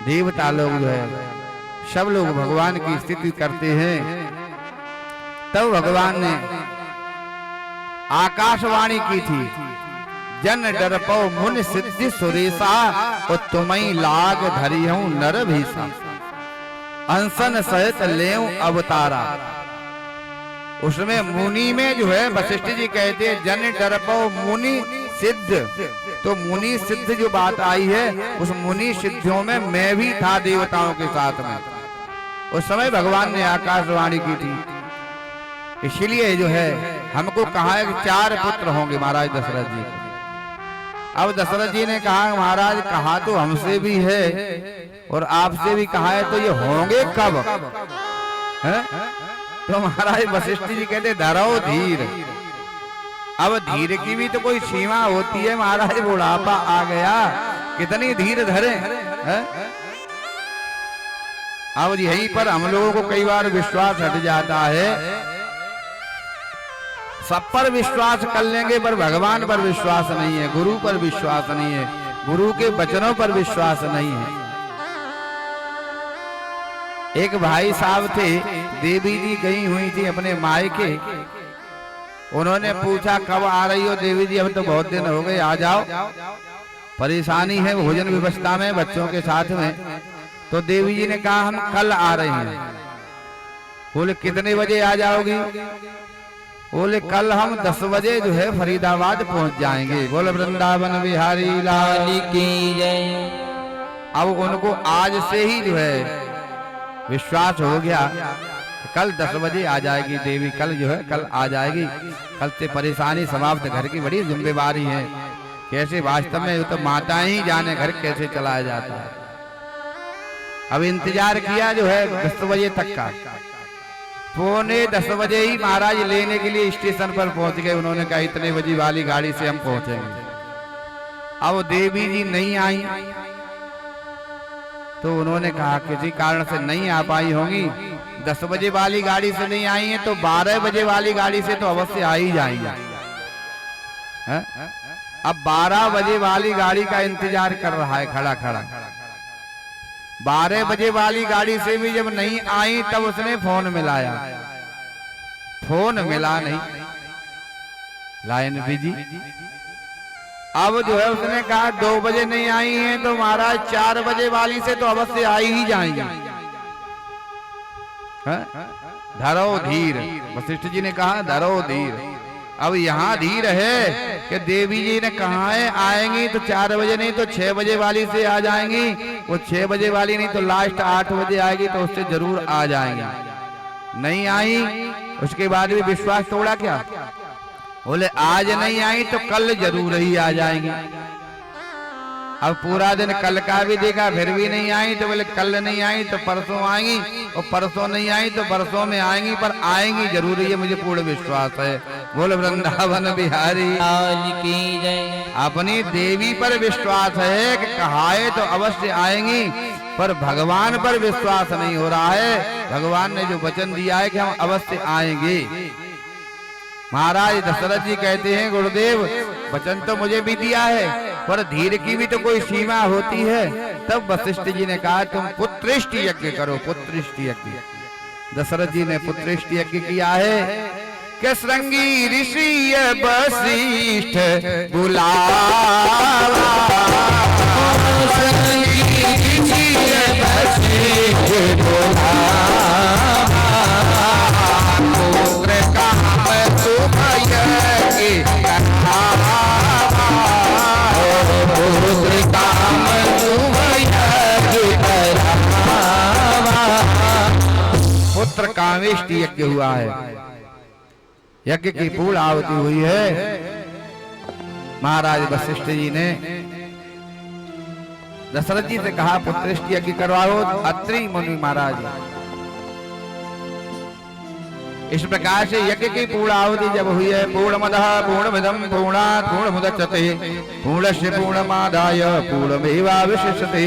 देवता लोग जो है सब लोग भगवान की स्तुति करते हैं। तब भगवान ने आकाशवाणी की थी, जन डरपो मुन सिद्धि सुरेशा और तुम्हें लाग धरियहूं नर भीसा, अंसन सहित लेऊं अवतारा। उसमें मुनि में जो है वशिष्ठ जी कहते हैं जन डरपो मुनि सिद्ध, तो मुनि सिद्ध जो बात आई है उस मुनि सिद्धियों में मैं भी था देवताओं के साथ में। उस समय भगवान ने आकाशवाणी की थी, इसलिए जो है हमको कहा है कि 4 पुत्र होंगे महाराज दशरथ जी को। अब दशरथ जी ने कहा महाराज कहा तो हमसे भी है और आपसे भी कहा है, तो ये होंगे कब है? तो महाराज वशिष्ठ जी कहते धरो धीर। अब धीर की भी तो कोई सीमा होती है महाराज, बुढ़ापा आ गया कितनी धीर धरे है? अब यहीं पर हम लोगों को कई बार विश्वास हट जाता है। सब पर विश्वास कर लेंगे पर भगवान पर विश्वास नहीं है, गुरु पर विश्वास नहीं है, गुरु के वचनों पर विश्वास नहीं है। एक भाई साहब थे, देवी जी गई हुई थी अपने मायके। उन्होंने पूछा कब आ रही हो देवी जी? अब तो बहुत दिन हो गए, आ जाओ, परेशानी है भोजन व्यवस्था में बच्चों के साथ में। तो देवी जी ने कहा हम कल आ रहे हैं। बोले कितने बजे आ जाओगी? बोले कल हम 10 बजे जो है फरीदाबाद पहुंच जाएंगे। बोले वृंदावन बिहारी लाल की जय। अब उनको आज से ही जो है विश्वास हो गया, कल 10 बजे आ जाएगी देवी, कल जो है कल आ जाएगी, कल से परेशानी समाप्त। घर की बड़ी जिम्मेवारी है, कैसे वास्तव में तो माता ही जाने घर कैसे चलाया जाता है। अब इंतजार किया जो है 10 बजे तक का। 9:45 बजे ही महाराज लेने के लिए स्टेशन पर पहुंच गए। उन्होंने कहा इतने बजे वाली गाड़ी से हम पहुंचेंगे। अब देवी जी नहीं आई तो उन्होंने कहा किसी कारण से नहीं आ पाई होंगी। 10 बजे वाली गाड़ी से नहीं आई है तो 12 बजे वाली गाड़ी से तो अवश्य आ ही जाएंगे। अब 12 बजे वाली गाड़ी का इंतजार कर रहा है खड़ा खड़ा। 12 बजे वाली गाड़ी से भी जब नहीं आई तब उसने फोन मिलाया, फोन मिला नहीं, लाइन बिजी। अब जो है उसने कहा 2 बजे नहीं आई हैं तो महाराज 4 बजे वाली से तो अवश्य आई ही जाएंगे। धरो धीर, वशिष्ठ जी ने कहा धरो धीर। अब यहाँ धीर है कि देवी जी ने कहा है आएंगी तो 4 बजे नहीं तो 6 बजे वाली से आ जाएंगी। वो 6 बजे वाली नहीं तो लास्ट 8 बजे आएगी तो उससे जरूर आ जाएंगी। नहीं आई, उसके बाद भी विश्वास तोड़ा क्या? बोले आज नहीं आई तो कल जरूर ही आ जाएंगी। अब पूरा दिन कल का भी देखा फिर भी नहीं आई, तो बोले कल नहीं आई तो परसों आएंगी, और परसों नहीं आई तो परसों में आएंगी, पर आएंगी जरूर, ये मुझे पूर्ण विश्वास है। बोले वृंदावन बिहारी लाल की जय। अपनी देवी पर विश्वास है कि कहा है तो अवश्य आएंगी, पर भगवान पर विश्वास नहीं हो रहा है। भगवान ने जो वचन दिया है कि हम अवश्य आएंगे। महाराज दशरथ जी कहते हैं गुरुदेव वचन तो मुझे भी दिया है पर धीर की भी तो कोई सीमा होती है। तब वशिष्ठ जी ने कहा तुम पुत्रेष्ट यज्ञ करो, पुत्रेष्ट यज्ञ। दशरथ जी ने पुत्रेष्ट यज्ञ किया है कि श्रृंगी ऋषि वशिष्ठ बुलावा, पुत्र कामेष्ट यज्ञ हुआ है, यज्ञ की पूर्ण आहुति हुई है। महाराज वशिष्ठ जी ने दशरथ जी से कहा पुत्रेष्ट यज्ञ करवाओ। अत्रि मुनि महाराज इस प्रकार से यज्ञ की पूर्ण आहुति जब हुई है, पूर्णमदः पूर्णमिदं पूर्णात् पूर्णमुदच्यते पूर्णस्य पूर्णमादाय पूर्णमेवावशिष्यते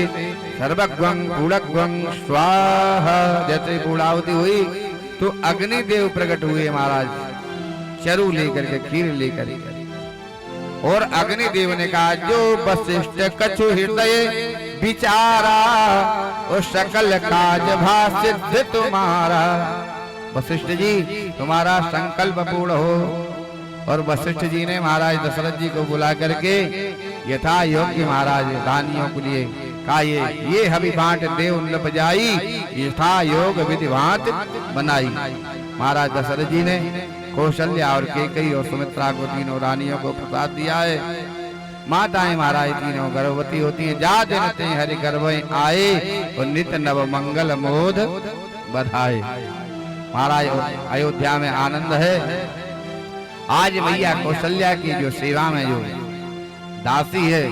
सर्वज्ञं पूर्णज्ञं स्वाहा। जैसे पूर्ण आहुति हुई तो अग्निदेव प्रकट हुए महाराज, चरु लेकर के, खीर लेकर के। और अग्निदेव ने कहा जो वशिष्ठ कछु हृदय विचारा और सकल काज भा सिद्ध तुम्हारा। वशिष्ठ जी तुम्हारा संकल्प पूर्ण हो। और वशिष्ठ जी ने महाराज दशरथ जी को बुला करके यथा योग्य महाराज दानियों के लिए कहा, ये हवि बांट देव नृप जाई, यथा योग विधि भांत बनाई। महाराज दशरथ जी ने कौशल्या और केकई और सुमित्रा को तीनों रानियों को प्रसाद दिया है। माताएं महाराज तीनों गर्भवती होती हैं। जा दिन ते हरि गर्भ आए और नित नव मंगल मोद बधाए। महाराज अयोध्या में आनंद है। आज मैया कौशल्या की जो सेवा में जो दासी है,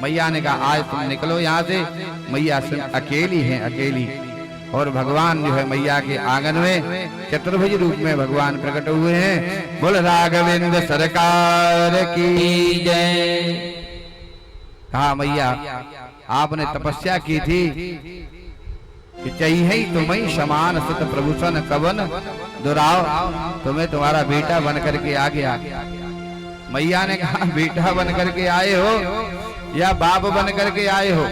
मैया ने कहा आज तुम निकलो यहाँ से। मैया अकेली हैं, अकेली। और भगवान जो है मैया के आंगन में चतुर्भुज रूप में भगवान प्रकट हुए हैं। बोल राघवेंद्र सरकार की जय। कहा मैया आपने तपस्या की थी कि चाहिए तुम्हें समान सुत प्रभूषण कवन दुराव, तुम्हें तुम्हारा बेटा बन करके आ गया। मैया ने कहा बेटा बन करके आए हो या बाप बन करके आए हो?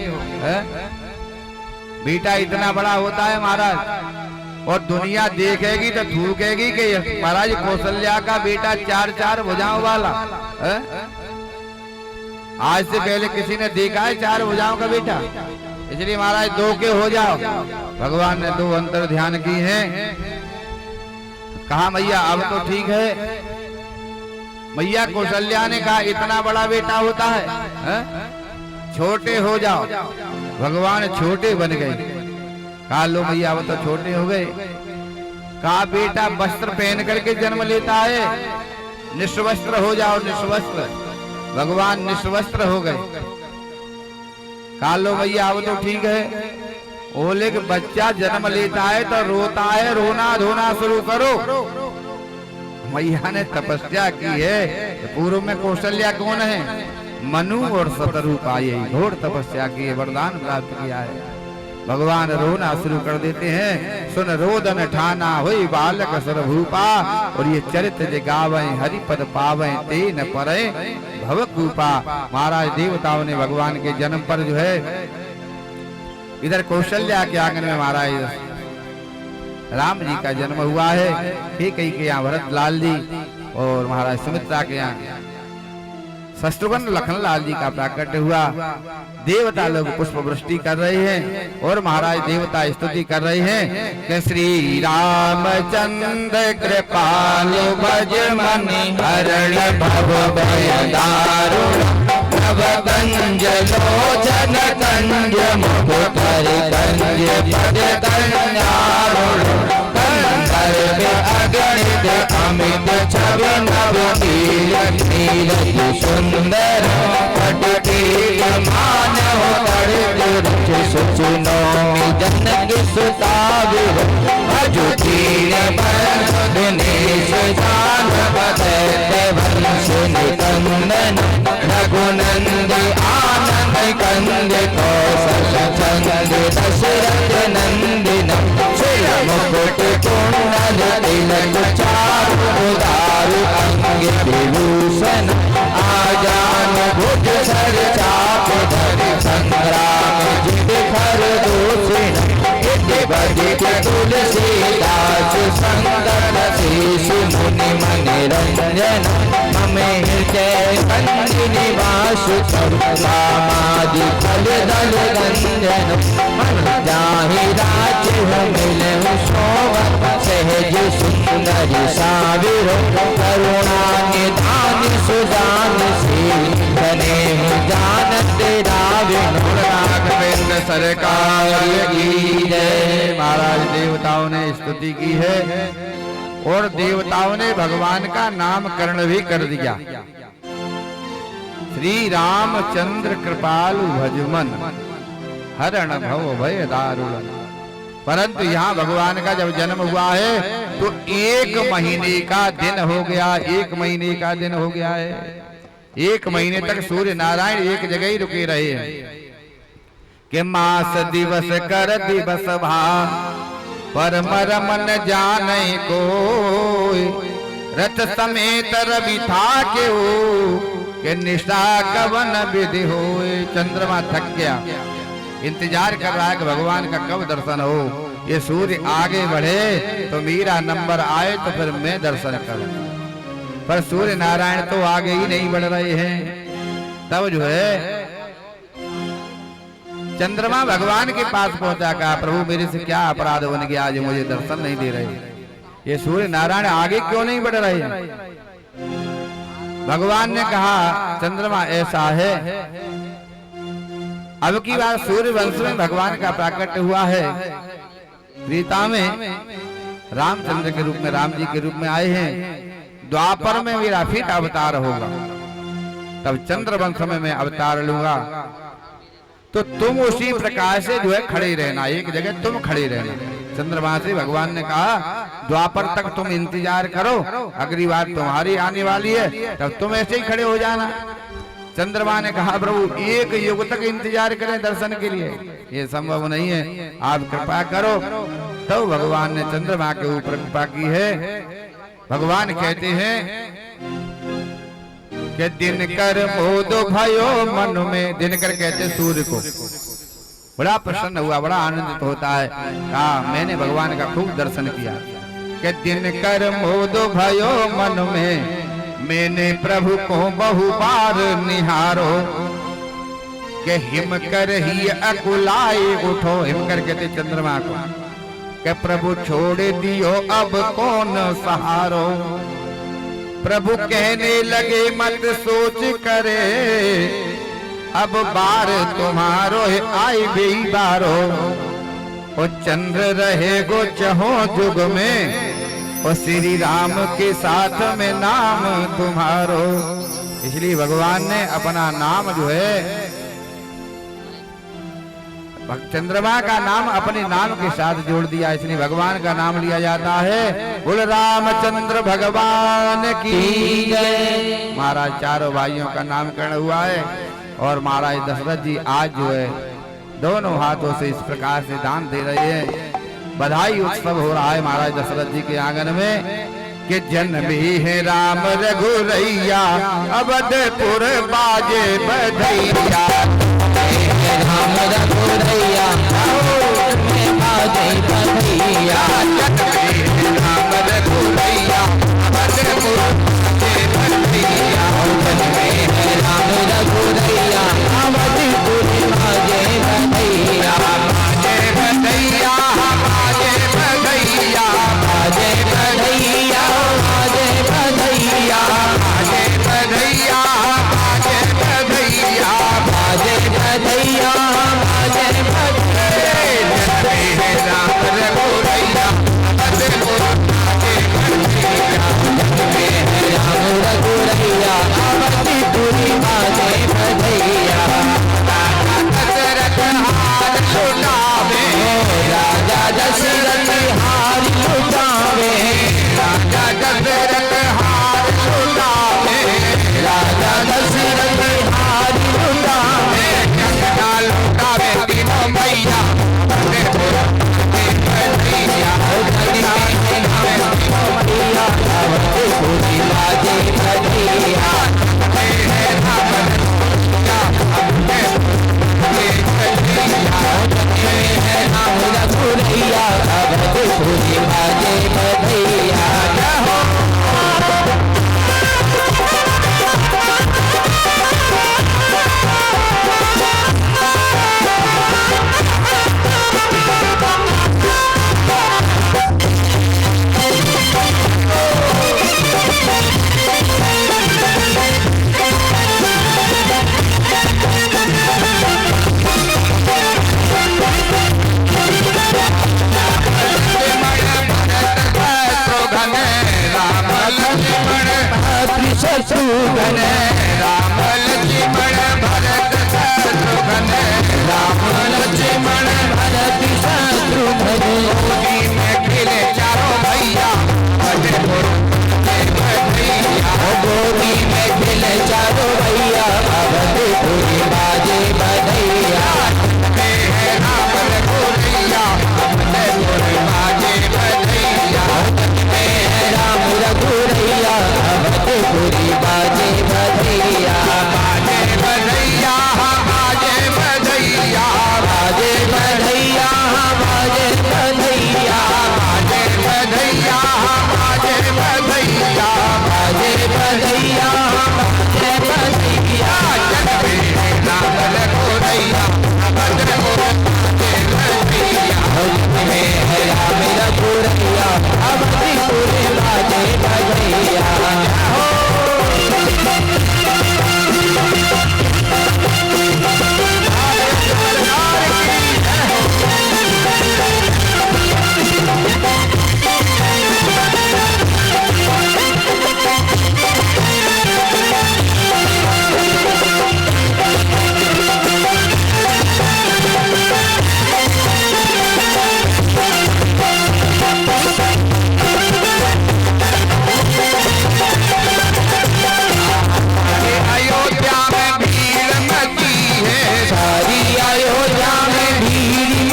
बेटा इतना बड़ा होता है महाराज, और दुनिया देखेगी तो थूकेगी कि महाराज कौशल्या का बेटा 4-4 भुजाओं वाला है? आज से पहले किसी ने देखा है 4 भुजाओं का बेटा? इसलिए महाराज 2 के हो जाओ। भगवान ने 2 अंतर ध्यान की हैं। कहा मैया अब तो ठीक है। मैया कौशल्या ने कहा इतना बड़ा बेटा होता है? छोटे हो जाओ। भगवान छोटे बन गए। कहा लो मैया अब तो छोटे हो गए। कहा बेटा वस्त्र पहन करके जन्म लेता है, निस्वस्त्र हो जाओ, निस्वस्त्र। भगवान निस्वस्त्र हो गए। कहा लो भैया अब तो ठीक है। बोले कि बच्चा जन्म लेता है तो रोता है, रोना धोना शुरू करो। मैया ने तपस्या की है। पूर्व में कौशल्या कौन है? मनु और शतरूपा, यही घोर तपस्या की है, वरदान प्राप्त किया है। भगवान रोना शुरू कर देते हैं। सुन रोदन ठाना हुई बालक सर्वभूपा, और ये चरित्र जगावे हरिपद पावे ते न परे भवकूपा। महाराज देवताओं ने भगवान के जन्म पर जो है इधर कौशल्या के आंगन में महाराज राम जी का जन्म हुआ है। कई के यहाँ भरत लाल जी और महाराज सुमित्रा के यहाँ शत्रुघ्न लखन लाल जी का प्राकट्य हुआ। देवता लोग पुष्प वृष्टि कर रहे हैं और महाराज देवता स्तुति कर रहे हैं कि श्री रामचंद्र कृपालु भज मन हरण भव भय दारुण नव कंज लोचन कंज मुख कर कंज पद कल्याण अगणित अमित छवि नव नील सुंदर पटकील मानव तड़ित सुचुनोमि जनक सुताविर भजु तीर दिनेश जान बदते वंश निकंदन रघुनंद आनंद कंद कौशल चंद दशरथ नंदन शिर मुकुट कुंडल तिलक चारु उदारु अंग विभूषण आजान भुज सर चाप धर संग्राम जिद खर दूषण बदित तुलसीदास संगत शीशु मुनि मनि रंजन मम हृदय कंज निवास समाधि फल दल रंजन मन जाहि राज्य हो मिलहु सोवत सहज सुंदर साविर करुणा निधान सुजान सी धने जानत राविण राघवेंद्र सरकार की जय। महाराज देवताओं ने स्तुति की है और देवताओं ने भगवान का नामकरण भी कर दिया। श्री रामचंद्र कृपालु भजमन हरण भव भय दारुण। परंतु यहाँ भगवान का जब जन्म हुआ है तो 1 महीने का दिन हो गया। 1 महीने का दिन हो गया है। 1 महीने तक सूर्य नारायण एक जगह ही रुके रहे हैं कि मास दिवस कर दिवस भान पर मर मन जाने कोई रथ समेत रवि था के हो कि निशा कवन विधि होए। चंद्रमा थक गया इंतजार कर रहा है कि भगवान का कब दर्शन हो। ये सूर्य आगे बढ़े तो मेरा नंबर आए तो फिर मैं दर्शन करूं, पर सूर्य नारायण तो आगे ही नहीं बढ़ रहे हैं। तब जो है चंद्रमा भगवान के पास पहुंचा, कहा प्रभु मेरे से क्या अपराध बन गया, आज मुझे दर्शन नहीं दे रहे, ये सूर्य नारायण आगे क्यों नहीं बढ़ रहे हैं। भगवान ने कहा चंद्रमा ऐसा है, अब की बार सूर्य वंश में भगवान का प्राकट्य हुआ है। त्रेता में रामचंद्र के रूप में, राम जी के रूप में आए हैं। द्वापर में मेरा फिर अवतार होगा, तब चंद्र वंश में मैं अवतार लूंगा। तो तुम उसी प्रकार से जो है खड़े रहना, एक जगह तुम खड़े रहना। चंद्रमा से भगवान ने कहा द्वापर तक तुम इंतजार करो, अगली बार तुम्हारी आने वाली है, तब तुम ऐसे ही खड़े हो जाना। चंद्रमा ने कहा प्रभु एक युग तक इंतजार करें दर्शन के लिए, ये संभव नहीं है, आप कृपा करो। तो भगवान ने चंद्रमा के ऊपर कृपा की है। भगवान कहते हैं कि दिनकर मोद भयो मन में, दिनकर कहते सूर्य को बड़ा प्रसन्न हुआ, बड़ा आनंदित होता है। मैंने भगवान का खूब दर्शन किया। कि दिनकर मोद भयो मन में, मैंने प्रभु को बहु बार निहारो। के हिम कर ही अकुलाए उठो, हिम कर कहते चंद्रमा को, के प्रभु छोड़ दियो अब कौन सहारो। प्रभु कहने लगे मत सोच करे, अब बार तुम्हारो आई भी बारो। ओ चंद्र रहे गो चहो जुग में, और श्री राम के साथ में नाम तुम्हारो। इसलिए भगवान ने अपना नाम जो है चंद्रमा का नाम अपने नाम के साथ जोड़ दिया, इसलिए भगवान का नाम लिया जाता है। बोल रामचंद्र भगवान की जय। महाराज चारों भाइयों का नामकरण हुआ है और महाराज दशरथ जी आज जो है दोनों हाथों से इस प्रकार से दान दे रहे हैं। बधाई उत्सव हो रहा है महाराज दशरथ जी के आंगन में कि जन्मे है राम रघुरैया, अवधपुर बाजे बधैया। राम रघुरैया बाजे बधैया, जन्मे है राम रघुरैया, अवधपुर बाजे बधैया। जन्मे है राम रघुरैया, अवधपुर बाजे बधैया। बाजे बधैया, बाजे बधैया, बाजे बधैया, बाजे बधैया, बाजे बधैया, बाजे बधैया, बाजे बधैया, बाजे बधैया। जन्मे है राम रघुरैया, अवधपुर बाजे बधैया। जन्मे है राम रघुरैया, अवधपुर बाजे बधैया। दशरथ हार छुटावे, राजा दशरथ हार छुटावे, राजा दशरथ हार छुटावे, राजा दशरथ हार छुटावे। जगना लुटावे तीनों मैया, अवधपुर बाजे बधैया। जगना लुटावे तीनों मैया, अवधपुर बाजे बधैया। जन्मे है राम रघुरैया, अवधपुर बाजे बधैया।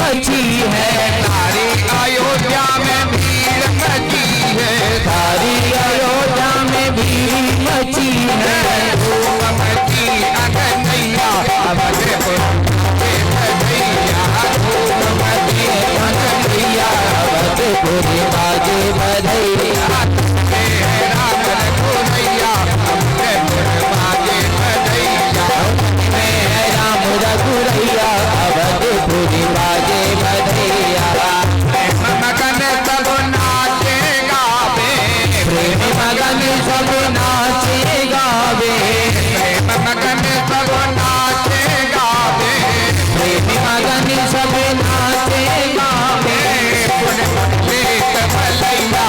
मची है, सारी अयोध्या में भीड़ मची है, सारी अयोध्या में भीड़ मची है, धूम मची अगनैया अवधपुर के बधैया, धूम मची अगनैया अवधपुर बाजे बधैया, राम रघुनैया अवधपुर बाजे बधैया, राम रघुरैया अवधपुर बाजे बधैया, मगन सब नाचे गावे, प्रेम मगन सब नाचे गावे, मगन सब नाचे गावे, प्रेम मगन सब नाचे गावे, पुन लेत भलैया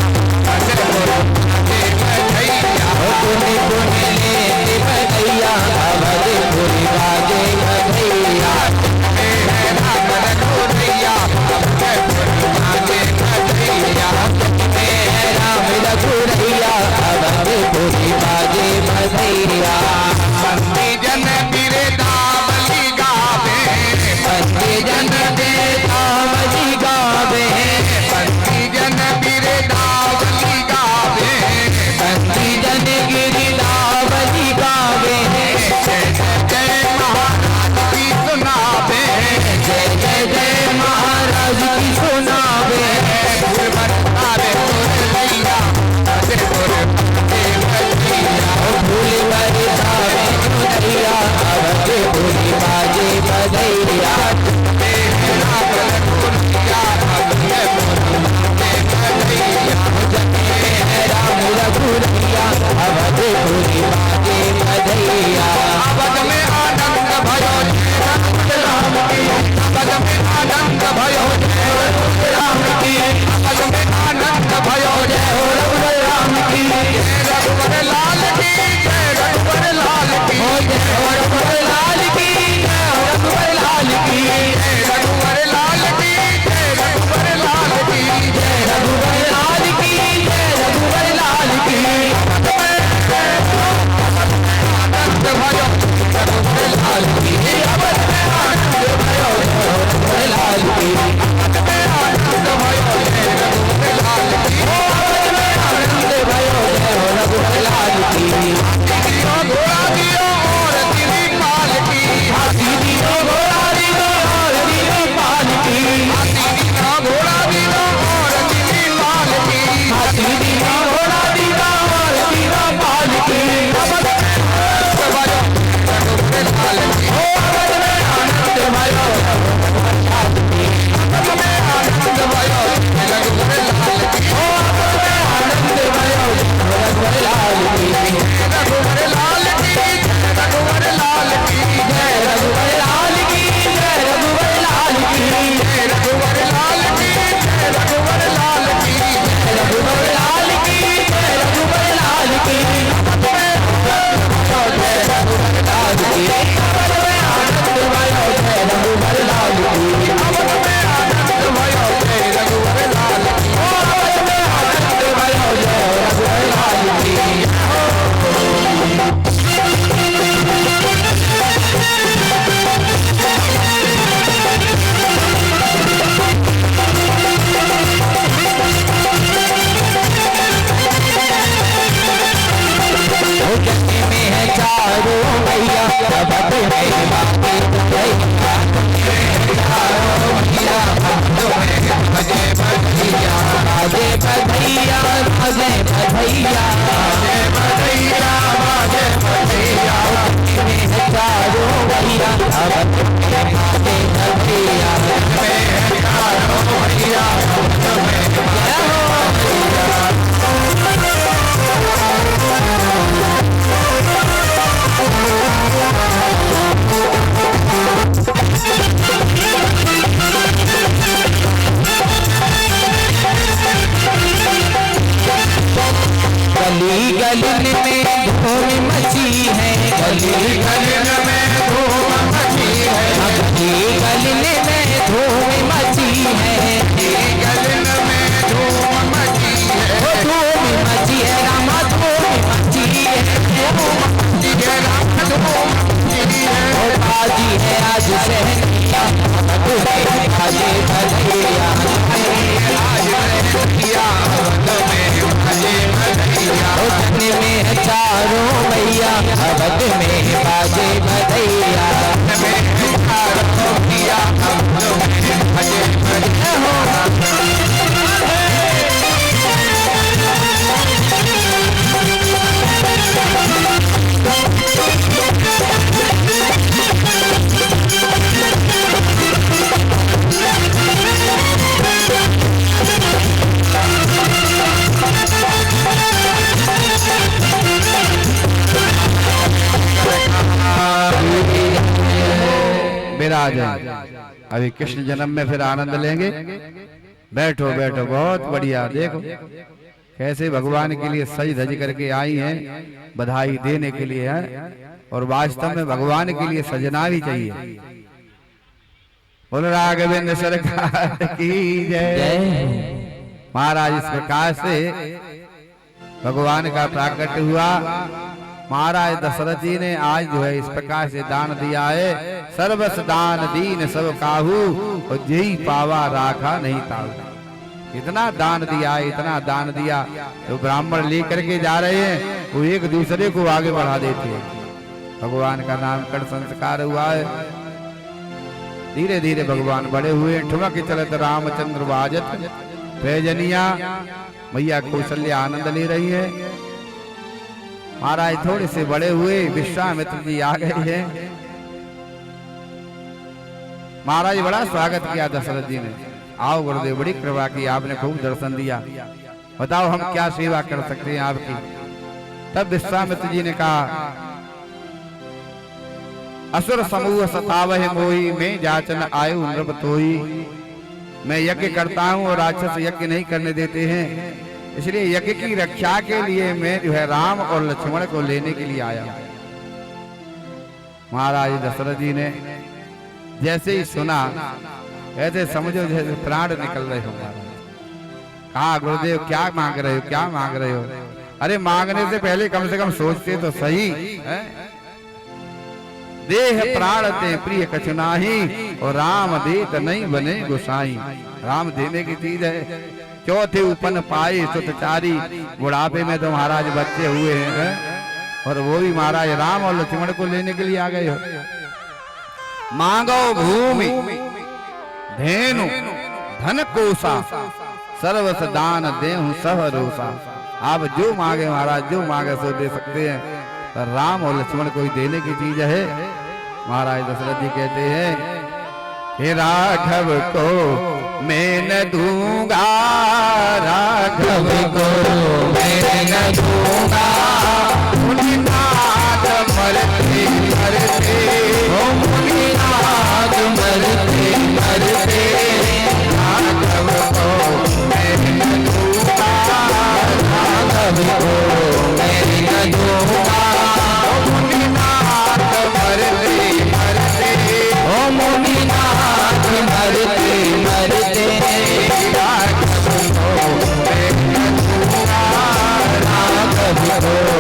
अवधपुर बाजे बधैया, पुन पुन लेत भलैया अवधपुर बाजे बधैया, राम रघुनैया अवधपुर बाजे बधैया, राम रघुरैया अवधपुर बाजे बधैया, बंदी जन बिरदावली गावे, बंदी जन बेतावली गावे, बंदी जन बिरदावली गावे, बंदी जन गिरिदावली गावे, जय जय महाराज की सुनावे, जय जय जय महाराज की सुनावे, फूल बरसावे मुरलिया अवधपुर बाजे बधैया, फूल बरसावे मुरैया अवधपुर बाजे बधैया, राम रघुनैया अवधपुर बाजे बधैया, राम रघुरैया अवधपुर बाजे बधैया, अवध में आनंद भयो राम की, अवध में आनंद भयो राम की, अवध में आनंद भयो जय हो रघुवर राम की, रघुवर लाल की, जय रघुवर लाल की, जय हो रघुवर लाल की, जय हो रघुवर लाल की, रघुवर लाल की, जय रघुवर लाल की, जय रघुवर लाल की, जय रघुवर लाल की, आनंद भयो रघुवर लाल की, अवध में आनंद भयो रघुवर लाल की, आनंद भयो जय रघुवर लाल की, आनंद भयो जय हो रघुवर लाल की, घोड़ा दियो और तिली पाल की, हाथी दियो घोड़ा दियो और दियो पाल की, घोड़ा दियो और तिली पाल की, हाथी दियो घोड़ा दियो और दियो पाल की, रघुवर लाल की, अवध में आनंद भयो आनंद भयो रघुवर लाल की, आनंद भयो रघुवर लाल की, रघुवर लाल की, रघुवर लाल की, जय रघुवर लाल की, जय रघुवर लाल की, रघुवर लाल की, रघुवर लाल की, रघुवर लाल की, जय रघुवर लाल की, जय रघुवर लाल की, अवध में आनंद भयो जय रघुवर लाल की, अवध में आनंद भयो जय रघुवर लाल की, अवध में आनंद भयो जय रघुवर लाल की, जगत में है चारों मैया अवध में बाकी भैया, चारों मैया भजे बधैया, बाजे बधैया बाजे बधैया, बधैया बाजे बधैया, में है चारों मैया अवध में बाजे बधैया, चारों भैया गली गली में धूम मची है, गली गली में धूम मची है, गली अवध में बाजे बधैया विराज अभी कृष्ण जन्म में फिर आनंद लेंगे। बैठो बैठो, बहुत बढ़िया। देखो कैसे भगवान के लिए सज धज करके आई हैं, बधाई देने के लिए है। और वास्तव में भगवान के लिए सजना भी चाहिए। बोल राघवेंद्र सरकार की जय। महाराज इस प्रकार से भगवान का प्राकट्य हुआ। महाराज दशरथ जी ने आज जो है इस प्रकार से दान दिया है। सर्वस दान दीन सब काहू और यही पावा राखा नहीं ताऊ। इतना दान दिया है, इतना दान दिया। तो ब्राह्मण लेकर के जा रहे हैं, वो एक दूसरे को आगे बढ़ा देते हैं। भगवान का नामकरण संस्कार हुआ है। धीरे धीरे भगवान बड़े हुए। ठुमक चलत रामचंद्र बाजत पैजनिया। मैया कौशल्या आनंद ले रही है। महाराज थोड़े से बड़े हुए, विश्वामित्र जी आ गए हैं। महाराज बड़ा स्वागत किया दशरथ जी ने। आओ गुरुदेव, बड़ी कृपा की, आपने खूब दर्शन दिया, बताओ हम क्या सेवा कर सकते हैं आपकी। तब विश्वामित्र जी ने कहा, असुर समूह सतावह मोही, में जाचन आयु नृप तोही। मैं यज्ञ करता हूँ और राक्षस यज्ञ नहीं करने देते हैं, इसलिए यज्ञ की रक्षा के लिए मैं जो है राम और लक्ष्मण को लेने के लिए आया। महाराज दशरथ जी ने जैसे ही सुना, ऐसे समझो जैसे प्राण निकल रहे हो। कहा, गुरुदेव क्या मांग रहे हो, क्या मांग रहे हो? अरे मांगने से पहले कम से कम सोचते तो सही है। देह प्राण ते प्रिय कछु नाही, और राम देत नहीं बने गोसाई। राम देने की चीज है। चौथे उपन पाए सुतचारी, बुढ़ापे में तो महाराज बच्चे हुए हैं, और वो भी महाराज राम और लक्ष्मण को लेने के लिए आ गए हो। मांगो भूमि धेनु धन कोसा, सर्वस दान देहु सह रोसा। आप जो मांगे महाराज, जो मांगे सो दे सकते हैं, पर राम और लक्ष्मण को ही देने की चीज है। महाराज दशरथ जी कहते हैं, हे राघव को मैं न दूंगा, राघव को मैं न दूंगा। मुनिनाथ मरते मरते, ओ मुनिनाथ मरते मरते, राघव को मैं न दूंगा, राघव को मैं न दूंगा। मुनिनाथ मरते मरते, ओ मुनिनाथ मरते मरते, राघव को मैं न दूंगा, राघव को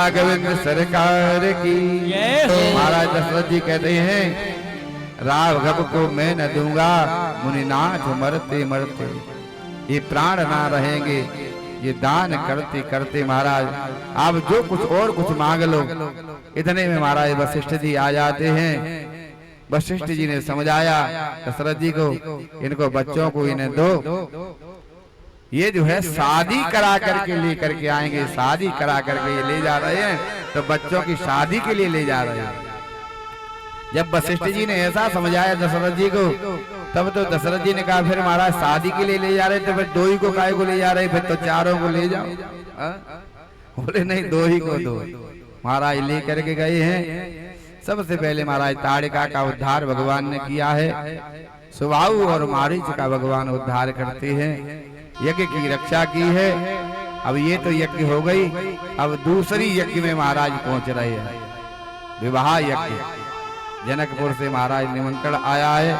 राघवेंद्र सरकार की। महाराज दशरथ जी कहते हैं राघव को मैं न दूंगा, मुनिनाथ मरते मरते ये प्राण ना रहेंगे, ये दान करते करते महाराज आप जो कुछ और कुछ मांग लो। इतने में महाराज वशिष्ठ जी आ जाते हैं। वशिष्ठ जी ने समझाया दशरथ जी को, इनको बच्चों को इन्हें दो, ये जो है शादी करा करके लेकर के आएंगे, शादी करा करके ये ले जा रहे हैं, तो बच्चों की शादी के लिए ले जा रहे हैं। जब वशिष्ठ जी ने ऐसा समझाया दशरथ जी को, तब तो दशरथ जी ने कहा फिर महाराज शादी के लिए ले जा रहे थे, फिर दो ही को काहे को ले जा रहे, फिर तो चारों को ले जाओ। बोले नहीं, दो ही को दो। महाराज ले करके गए हैं। सबसे पहले महाराज ताड़िका का उद्धार भगवान ने किया है। सुबाहु और मारीच का भगवान उद्धार करते हैं, यज्ञ की रक्षा की है। अब ये तो यज्ञ हो गई, अब दूसरी यज्ञ में महाराज पहुंच रहे हैं, विवाह यज्ञ। जनकपुर से महाराज निमंत्रण आया है,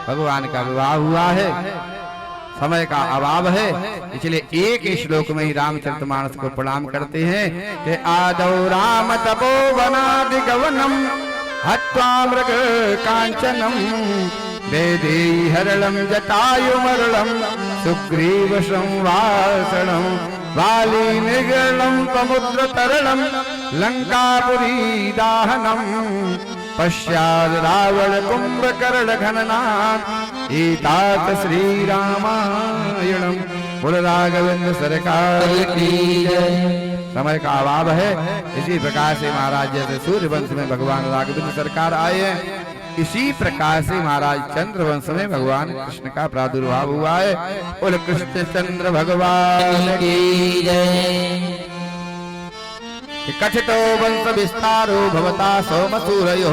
भगवान का विवाह हुआ है, समय का अभाव है, इसलिए एक ही श्लोक में ही रामचरितमानस को प्रणाम करते हैं कि आदौ राम तपोवनादि गवनम हत्वा मृग कांचनम वेदेहि हरलम जटायुमरलम सुग्रीव संवासनम वाली निगलम समुद्र तरलम लंकापुरी दाहनम पश्चाद रावण कुंभकर्ण घननाथ एतात श्री रामायणम। बोल राघवेंद्र सरकार की जय। समय का अभाव है, इसी प्रकार से महाराज जैसे सूर्यवंश में भगवान राघवेंद्र सरकार आए हैं, इसी प्रकार से महाराज चंद्रवंश में भगवान कृष्ण का प्रादुर्भाव हुआ है। बोल कृष्ण चंद्र भगवान की जय। कथितो वंश विस्तारो भवता सोमसूरयो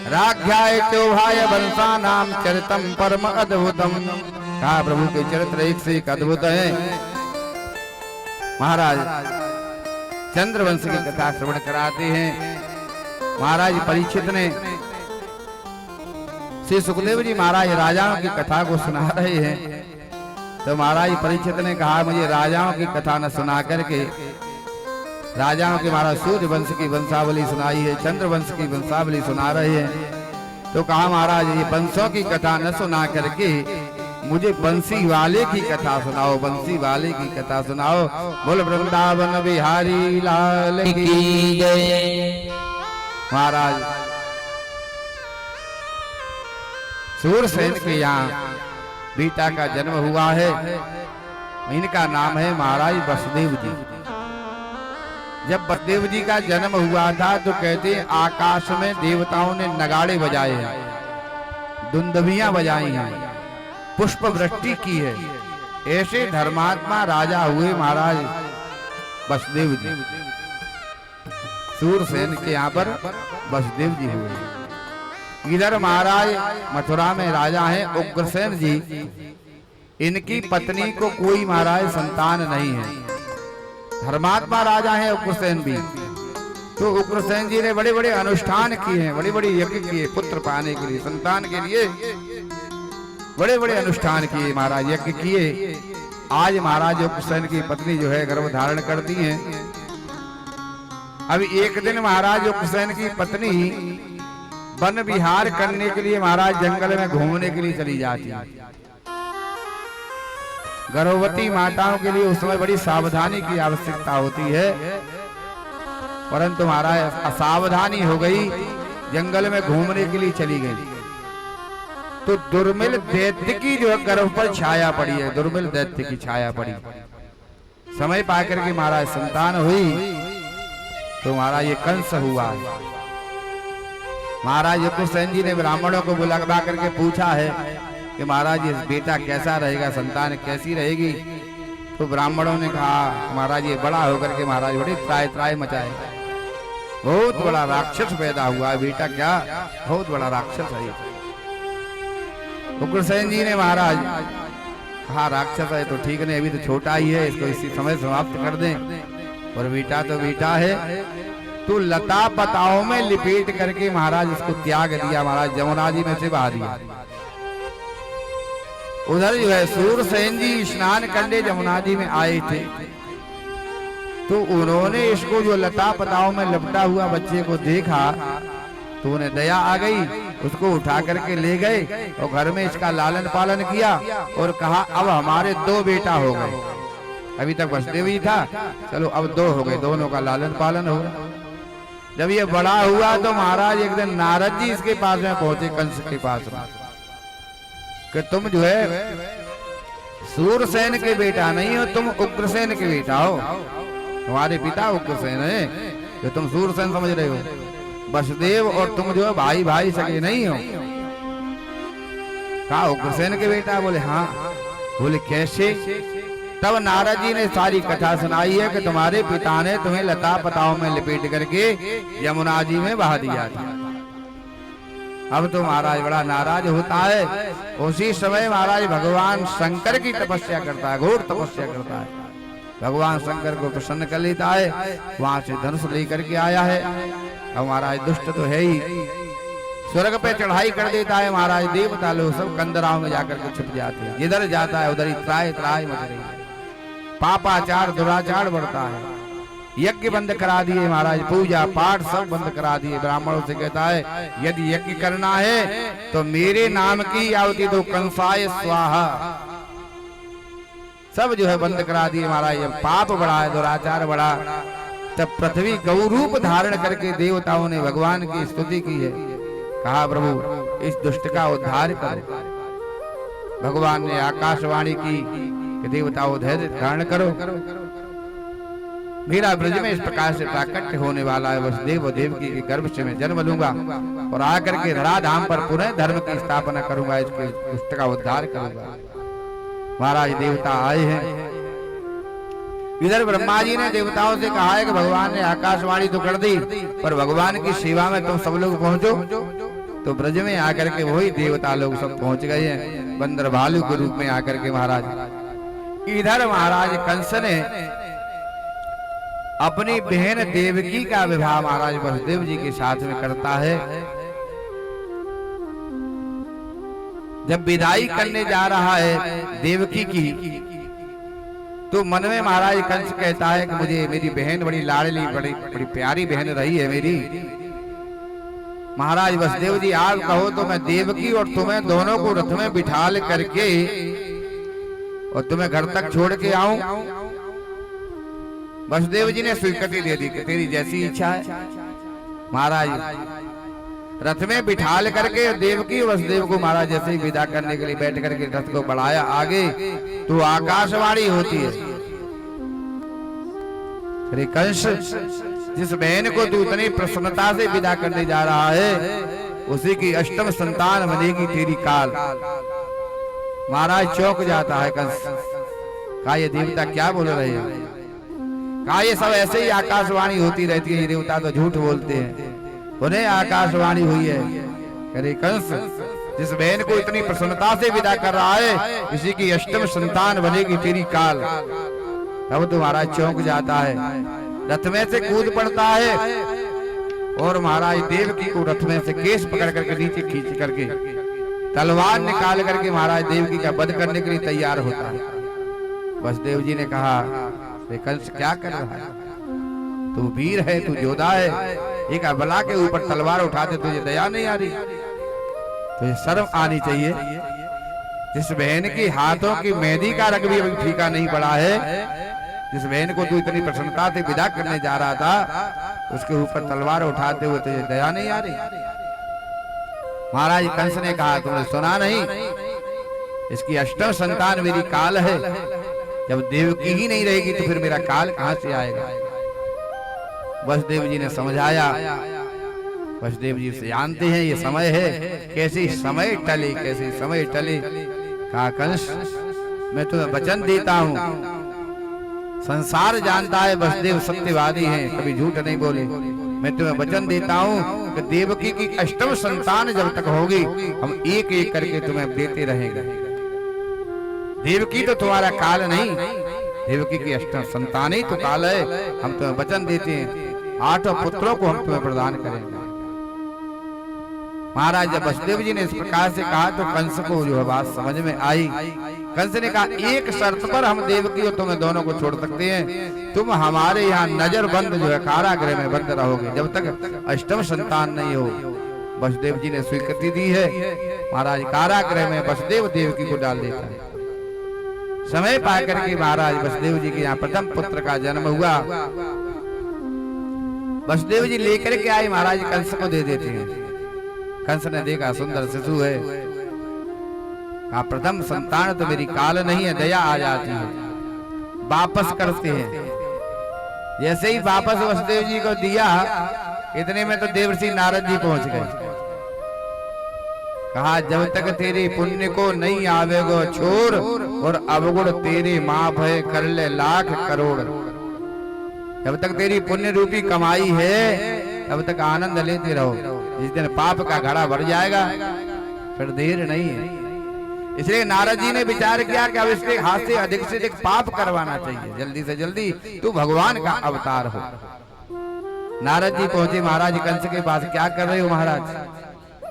राज्ञाय चौहाय वंशानाम चरितम परम अद्भुतम। कहा प्रभु के चरित्र एक से एक अद्भुत है। महाराज चंद्रवंश की कथा श्रवण कराते हैं। महाराज परीक्षित ने श्री सुखदेव जी महाराज राजाओं की कथा को सुना रहे हैं, तो महाराज परीक्षित ने कहा मुझे राजाओं की कथा न सुना करके राजाओं के महाराज सूर्य वंश की वंशावली सुनाई है, चंद्र वंश की वंशावली सुना रहे हैं। तो कहा महाराज ये वंशों की कथा न सुना करके मुझे बंसी वाले की कथा सुनाओ, बंसी वाले की कथा सुनाओ। बोल वृंदावन बिहारी लाल की जय। महाराज सूरसेन के यहाँ बेटा का जन्म हुआ है, इनका नाम है महाराज वसुदेव जी। जब वसुदेव जी का जन्म हुआ था तो कहते हैं आकाश में देवताओं ने नगाड़े बजाए हैं, दुंदुभियां बजाई हैं, पुष्प वृष्टि की है। ऐसे धर्मात्मा राजा हुए महाराज वसुदेव जी। सूरसेन के यहाँ पर वसुदेव जी हुए। इधर महाराज मथुरा में राजा हैं उग्रसेन जी, इनकी पत्नी को कोई महाराज संतान नहीं है। धर्मात्मा राजा है उग्रसेन भी, तो उग्रसेन जी ने बड़े बड़े अनुष्ठान किए हैं, बड़े बड़े यज्ञ किए पुत्र पाने के लिए, संतान के लिए बड़े बड़े अनुष्ठान किए महाराज, यज्ञ किए। आज महाराज उग्रसेन की पत्नी जो है गर्भ धारण करती है। अभी एक दिन महाराज उग्रसेन की पत्नी वन विहार करने के लिए महाराज जंगल में घूमने के लिए चली जाती है। गर्भवती माताओं के लिए उस समय बड़ी सावधानी की आवश्यकता होती है, परंतु महाराज असावधानी हो गई, जंगल में घूमने के लिए चली गई तो दुर्मिल दैत्य की जो गर्भ पर छाया पड़ी है, दुर्मिल दैत्य की छाया पड़ी। समय पाकर के महाराज संतान हुई तो महाराज ये कंस हुआ। महाराज उग्रसेन जी ने ब्राह्मणों को बुला करके पूछा है कि महाराज ये बेटा कैसा रहेगा, संतान कैसी रहेगी। तो ब्राह्मणों ने कहा महाराज ये बड़ा होकर के महाराज बड़ी त्राय त्राय मचाए, बहुत बड़ा राक्षस पैदा हुआ है बेटा, क्या बहुत बड़ा राक्षस है। उग्रसेन जी ने महाराज कहा राक्षस है तो ठीक नहीं, अभी तो छोटा ही है, इसको इसी समय समाप्त कर दें, और बेटा तो बेटा है। तो लता पताओं में लिपेट करके महाराज इसको त्याग दिया, महाराज जमुना जी में से बहा दिया। उधर जो है सूरसेन जी स्नान करने जमुना जी में आए थे तो उन्होंने इसको जो लता पताओं में लपटा हुआ बच्चे को देखा तो उन्हें दया आ गई, उसको उठा करके ले गए और घर में इसका लालन पालन किया और कहा अब हमारे 2 बेटा हो गए। अभी तक वसुदेव ही था, चलो अब 2 हो गए, दोनों का लालन पालन हो रहा। जब ये बड़ा हुआ तो महाराज एक दिन नारद जी इसके पास में पहुंचे, कंस के पास में, कि तुम जो है सूरसेन के बेटा नहीं हो, तुम उग्रसेन के बेटा हो। तुम्हारे पिता उग्रसेन है, जो तुम सूरसेन समझ रहे हो। वसुदेव और तुम जो है भाई भाई सके नहीं हो। कहा उग्रसेन के बेटा? बोले हाँ। बोले कैसे? तब नारद जी ने सारी कथा सुनाई है कि तुम्हारे पिता ने तुम्हें लता पताओं में लपेट करके यमुना जी में बहा दिया था। अब तो महाराज बड़ा नाराज होता है। उसी समय महाराज भगवान शंकर की तपस्या करता है, घोर तपस्या करता है। भगवान शंकर को प्रसन्न कर लेता है, वहां से धनुष लेकर के आया है। अब महाराज दुष्ट तो है ही, स्वर्ग पे चढ़ाई कर देता है। महाराज देवता लोग सब कंदराओं में जाकर के छुप जाते हैं। जिधर जाता है उधर ही त्राय त्राय मच रही है, पापाचार दुराचार बढ़ता है। यज्ञ बंद करा दिए महाराज, पूजा पाठ सब बंद करा दिए। ब्राह्मणों से कहता है यदि यज्ञ करना है तो मेरे नाम की आहुति दो, कंसाय स्वाहा। सब जो है बंद करा दिए महाराज। जब पाप बढ़ा है, दुराचार बढ़ा, तब पृथ्वी गौ रूप धारण करके देवताओं ने भगवान की स्तुति की है। कहा प्रभु इस दुष्ट का उद्धार करो। भगवान ने आकाशवाणी की कि देवताओं धैर्य धारण करो, मेरा ब्रज में इस प्रकार से प्राकट्य होने वाला है। वसुदेव और देवकी के गर्भ से मैं जन्म लूंगा और आकर के धराधाम पर पुनः धर्म की स्थापना करूंगा, इसके दुष्ट का उद्धार करूंगा। महाराज देवता आए हैं। इधर ब्रह्मा जी ने देवताओं से कहा है कि भगवान ने आकाशवाणी तो कर दी, पर भगवान की सेवा में तुम सब लोग पहुंचो। तो ब्रज में आकर के वही देवता लोग सब पहुंच गए हैं, बंदर भालू के रूप में आकर के। महाराज इधर महाराज कंस ने अपनी बहन देवकी का विवाह महाराज वसुदेव जी के साथ में करता है। जब विदाई करने जा रहा है देवकी की, तो मन में महाराज कंस कहता है कि मुझे मेरी बहन बड़ी लाडली, बड़ी प्यारी बहन रही है मेरी। महाराज वसुदेव जी आप कहो तो मैं देवकी और तुम्हें दोनों को रथ में बिठाल करके और तुम्हें घर तक छोड़ के आऊं। वसुदेव जी ने स्वीकृति दे दी कि तेरी जैसी इच्छा है। महाराज रथ में बिठाल करके देवकी वसुदेव को महाराज जैसे ही विदा करने के लिए बैठ करके रथ को बढ़ाया आगे, तो आकाशवाणी होती है, अरे कंस जिस बहन को तू इतनी प्रसन्नता से विदा करने जा रहा है उसी की अष्टम संतान बनेगी तेरी काल। महाराज चौंक जाता है कंस। कहा ये देवता क्या बोल रहे हैं? कहा ये सब ऐसे ही आकाशवाणी होती रहती है, ये देवता तो झूठ बोलते हैं। उन्हें आकाशवाणी हुई है, अरे कंस जिस बहन को इतनी प्रसन्नता से विदा कर रहा है इसी की अष्टम संतान बनेगी तेरी काल। तब तो महाराज चौंक जाता है, रथ में से कूद पड़ता है और महाराज देवकी को रथ में से केस पकड़ करके नीचे खींच करके तलवार निकाल करके महाराज देवकी का वध करने के लिए तैयार होता है। वसुदेव जी ने कहा कंस क्या कर रहा है? तू वीर है, तू योद्धा है, एक अबला के ऊपर तलवार उठाते तुझे दया नहीं आ रही? तुझे शर्म आनी चाहिए। जिस बहन की हाथों की मेहंदी का रंग भी अभी फीका नहीं पड़ा है, जिस बहन को तू इतनी प्रसन्नता से विदा करने जा रहा था, उसके ऊपर तलवार उठाते हुए तुझे दया नहीं आ रही? महाराज कंस ने कहा तुमने सुना नहीं, इसकी अष्टम संतान मेरी काल है। जब देवकी ही नहीं रहेगी तो फिर मेरा काल कहां से आएगा? वसुदेव जी ने समझाया। वसुदेव जी से जानते हैं ये समय है, कैसे समय टले, कैसे समय टले। कहा कंस मैं तुम्हें वचन देता हूं, संसार जानता है वसुदेव सत्यवादी हैं, कभी झूठ नहीं बोले। मैं तुम्हें वचन देता हूं कि देवकी की अष्टम संतान जब तक होगी हम एक एक करके तुम्हें देते रहेंगे। देवकी तो तुम्हारा काल नहीं, देवकी की अष्टम संतान ही तो काल है। हम तुम्हें वचन देते हैं 8 पुत्रों को हम तुम्हें प्रदान करेंगे। महाराज जब वसुदेव जी ने इस प्रकार से कहा तो कंस को जो बात समझ में आई, कंस ने कहा एक शर्त पर हम देवकी और तुम्हें दोनों को छोड़ सकते हैं, तुम हमारे यहाँ नजर बंद जो है कारागृह में बंद रहोगे जब तक अष्टम संतान नहीं हो। वसुदेव जी ने स्वीकृति दी है। महाराज कारागृह में वसुदेव देवकी को डाल देता है। समय पाकर के महाराज वसुदेव जी के यहाँ प्रथम पुत्र का जन्म हुआ। वसुदेव जी लेकर के आए, महाराज कंस को दे देते हैं। कंस ने देखा सुंदर शिशु है, कहा प्रथम संतान तो मेरी काल नहीं है, दया आ जाती है, वापस करते हैं। जैसे ही वापस वसुदेव जी को दिया, इतने में तो देवर्षि नारद जी पहुंच गए। कहा जब तक तेरे पुण्य को नहीं आवेगो छोर, और अवगुण तेरे माँ भय कर ले लाख करोड़। जब तक तेरी पुण्य रूपी कमाई है तब तक आनंद लेते रहो, जिस दिन पाप का घड़ा भर जाएगा फिर देर नहीं है। इसलिए नारद जी ने विचार किया कि अब इसके हाथ से अधिक पाप करवाना चाहिए, जल्दी से जल्दी तू भगवान का अवतार हो। नारद जी पहुंचे महाराज कंस के पास, क्या कर रहे हो महाराज?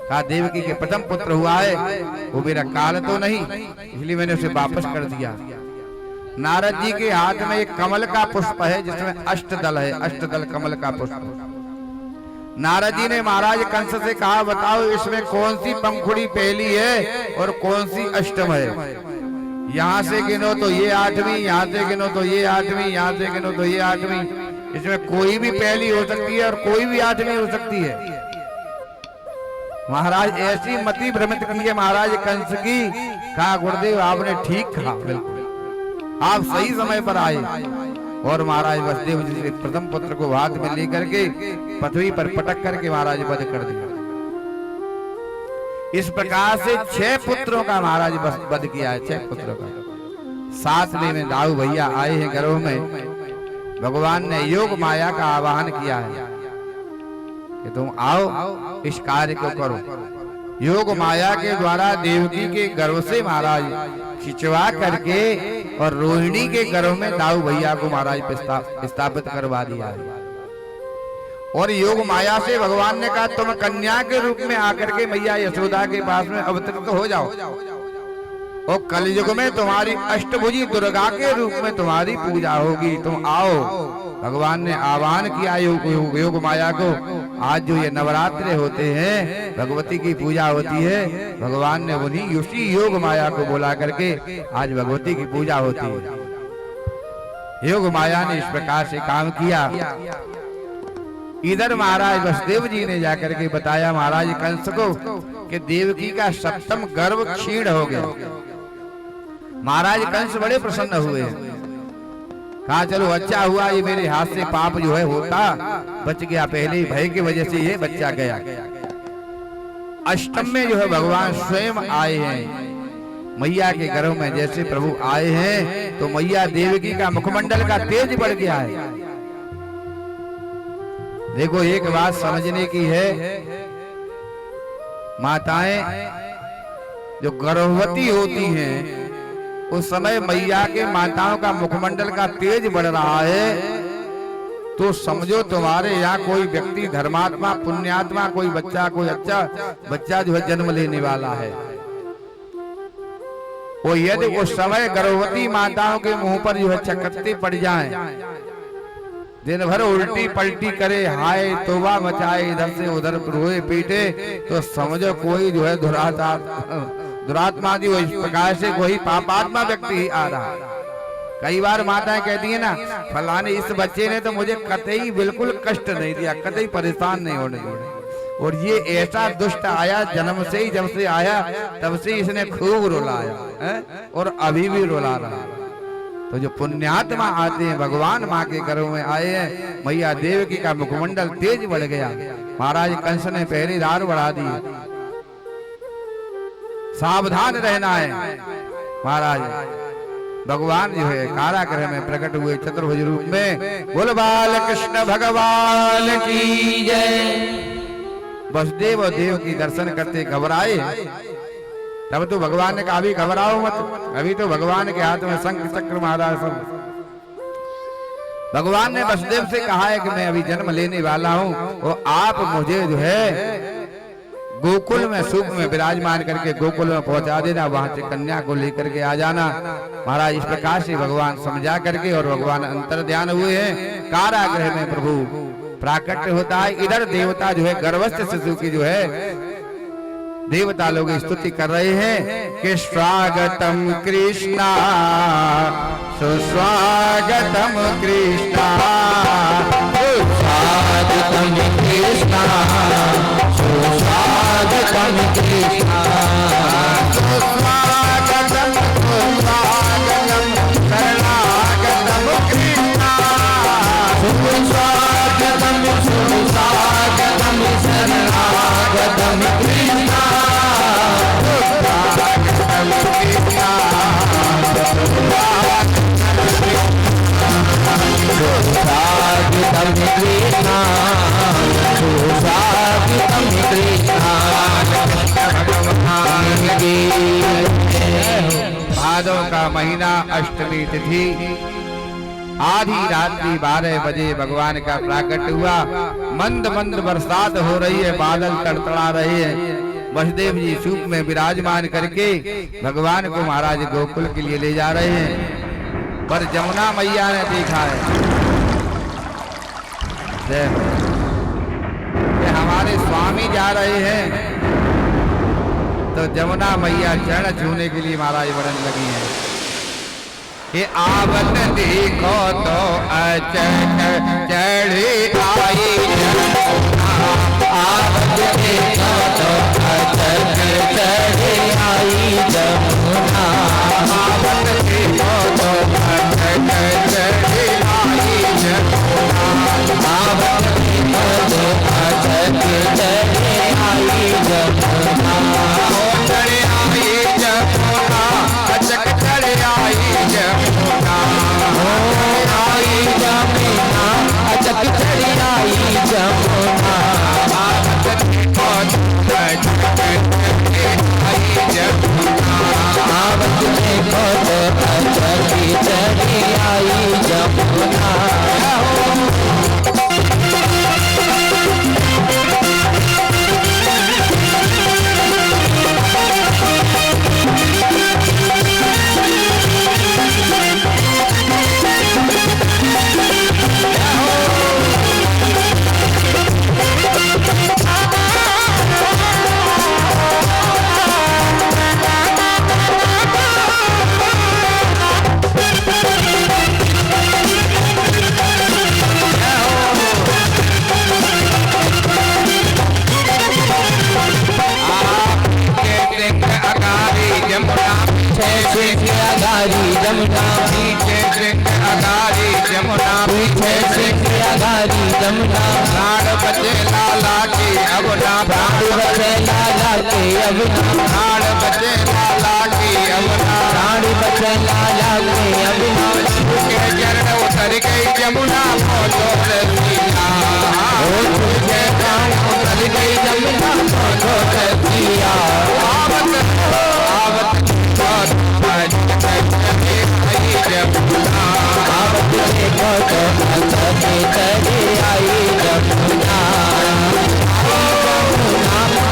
कहा देवकी के प्रथम पुत्र हुआ है, वो मेरा काल तो नहीं, इसलिए मैंने उसे वापस कर दिया। नारद जी के हाथ में एक कमल का पुष्प है जिसमें अष्टदल है, अष्टदल कमल का पुष्प। नारद जी ने महाराज कंस से कहा बताओ इसमें कौन सी पंखुड़ी पहली है और कौन सी अष्टम है? यहाँ से गिनो तो ये आठवीं, यहाँ से गिनो तो ये आठवीं, यहाँ से गिनो तो ये आठवीं। इसमें कोई भी पहली हो सकती है और कोई भी आठवीं हो सकती है। महाराज ऐसी मति भ्रमित की है महाराज कंस की। कहा गुरुदेव आपने ठीक कहा, बिल्कुल आप सही समय पर आए। और महाराज वसुदेव जी से प्रथम पुत्र को हाथ में लेकर के पृथ्वी पर पटक करके महाराज वध कर दिया। इस प्रकार से 6 पुत्रों का महाराज वध किया है, 6 पुत्रों का। 7वें में दाऊ भैया आए हैं गर्भ में। भगवान ने योग माया का आवाहन किया है कि तुम आओ इस कार्य को करो। योग माया के द्वारा देवकी के गर्भ से महाराज खिंचवा करके और रोहिणी के गर्भ में दाऊ भैया को महाराज स्थापित करवा दिया है। और योग माया से भगवान ने कहा तुम कन्या के रूप में आकर के मैया यशोदा के पास में अवतरित हो जाओ, और कलयुग में तुम्हारी अष्टभुजी दुर्गा के रूप में तुम्हारी पूजा होगी, तुम आओ। भगवान ने आह्वान किया योग माया को। आज जो ये नवरात्रे होते हैं, भगवती की पूजा होती है, भगवान ने उन्हीं उसी योग माया को बुला करके आज भगवती की पूजा होती है। योग माया ने इस प्रकार से काम किया। इधर महाराज वसुदेव जी ने जाकर के बताया महाराज कंस को कि देवकी का 7वां गर्भ क्षीण हो गया। महाराज कंस बड़े प्रसन्न हुए। कहा चलो अच्छा हुआ, ये मेरे हाथ से पाप जो है होता बच गया, पहले ही भय की वजह से ये बच्चा गया। अष्टम में जो है भगवान स्वयं आए हैं मैया के गर्भ में। जैसे प्रभु आए हैं तो मैया देवकी का मुखमंडल का तेज बढ़ गया है। देखो एक बात समझने की है, माताएं जो गर्भवती होती हैं उस समय मैया के माताओं का मुखमंडल का तेज बढ़ रहा है, तो समझो तुम्हारे यहाँ कोई व्यक्ति धर्मात्मा पुण्यात्मा कोई बच्चा, कोई अच्छा बच्चा जो है जन्म लेने वाला है। वो यदि उस समय गर्भवती माताओं के मुंह पर जो है चकत्ते पड़ जाएं, दिन भर उल्टी पलटी करे, हाय तौबा मचाए, इधर से उधर रोए पीटे, तो समझो कोई जो है दुरात्मा जी इस प्रकार से कोई पापात्मा व्यक्ति ही आ रहा है। कई बार माताएं कहती है ना, फलाने इस बच्चे ने तो मुझे कतई बिल्कुल कष्ट नहीं दिया, कतई परेशान नहीं होने दिया, और ये ऐसा दुष्ट आया जन्म से ही, जब से आया तब से इसने खूब रुलाया है और अभी भी रुला रहा है। तो जो पुण्यात्मा आते हैं भगवान माँ के गर्भ में आए हैं, मैया देवकी का मुखमंडल तेज बढ़ गया। महाराज कंस ने पहली रार बढ़ा दी। सावधान रहना है। महाराज भगवान जो है कारागृह में प्रकट हुए चतुर्भुज रूप में। बोल बाल कृष्ण भगवान की जय। वसुदेव और देव की दर्शन करते घबराए। तब तो भगवान ने कहा अभी घबराओ मत, अभी तो भगवान के हाथ में शंख चक्र महाराज सब। भगवान ने वसुदेव से कहा है कि मैं अभी जन्म लेने वाला हूँ और आप मुझे जो है गोकुल में सुख में विराजमान करके गोकुल में पहुंचा देना, वहां से कन्या को लेकर के आ जाना। महाराज इस प्रकार से भगवान समझा करके और भगवान अंतर ध्यान हुए हैं। कारागृह में प्रभु प्राकट्य होता है। इधर देवता जो है गर्भस्थ शिशु की जो है देवता लोग स्तुति कर रहे हैं कि स्वागतम कृष्णा सुस्वागतम कृष्णा सुस्वागतम कृष्णा सुस्वागतम कृष्णा सुस्वागतम सुस्वागतम शरणागतम कृष्णा सुस्वागतम सुस्वागतम शरणागतम कृष्णा सुस्वागतम कृष्णा सुस्वागतम कृष्णा भगवान की भादों का महीना अष्टमी तिथि आधी रात्रि 12 बजे भगवान का प्राकट हुआ। मंद मंद बरसात हो रही है, बादल तड़तड़ा रहे हैं। वसुदेव जी सूप में विराजमान करके भगवान को महाराज गोकुल के लिए ले जा रहे हैं। पर जमुना मैया ने देखा है कि हमारे स्वामी जा रहे हैं, तो जमुना मैया चरण छूने के लिए महाराज वरण लगी है कि आवत देखो तो अचक चढ़ी आई जमुना। आवत देखो तो अचक चढ़ी आई जमुना। आवत देखो तो अचक चढ़ी आई जमुना। आवत देखो तो अचक चढ़ी आई जमुना। ओ चढ़ी आई जमुना, अचक चढ़ी आई जमुना। ओ आई जमुना अचक चढ़ी आई जमुना। आवत देखो तो अचक चढ़ी आई जमुना। आवत देखो तो अचक चढ़ी आई जमुना। अगारी जमुना पीछे सिंह अगारी जमुना, पीछे सिंह अगारी जमुना। प्राण बचे लाला की अबना, प्राण बचे लाला के अबना। प्राण बचे लाला की अबना। प्राण बचे लाला के अबना। उसके चरण उतर गई जमुना बोलो रसिया। उसके प्राण उतर गई जमुना बोलो रसिया। आवत आवत जमुना। आवत देखो तो अचक चढ़ी आई जमुना।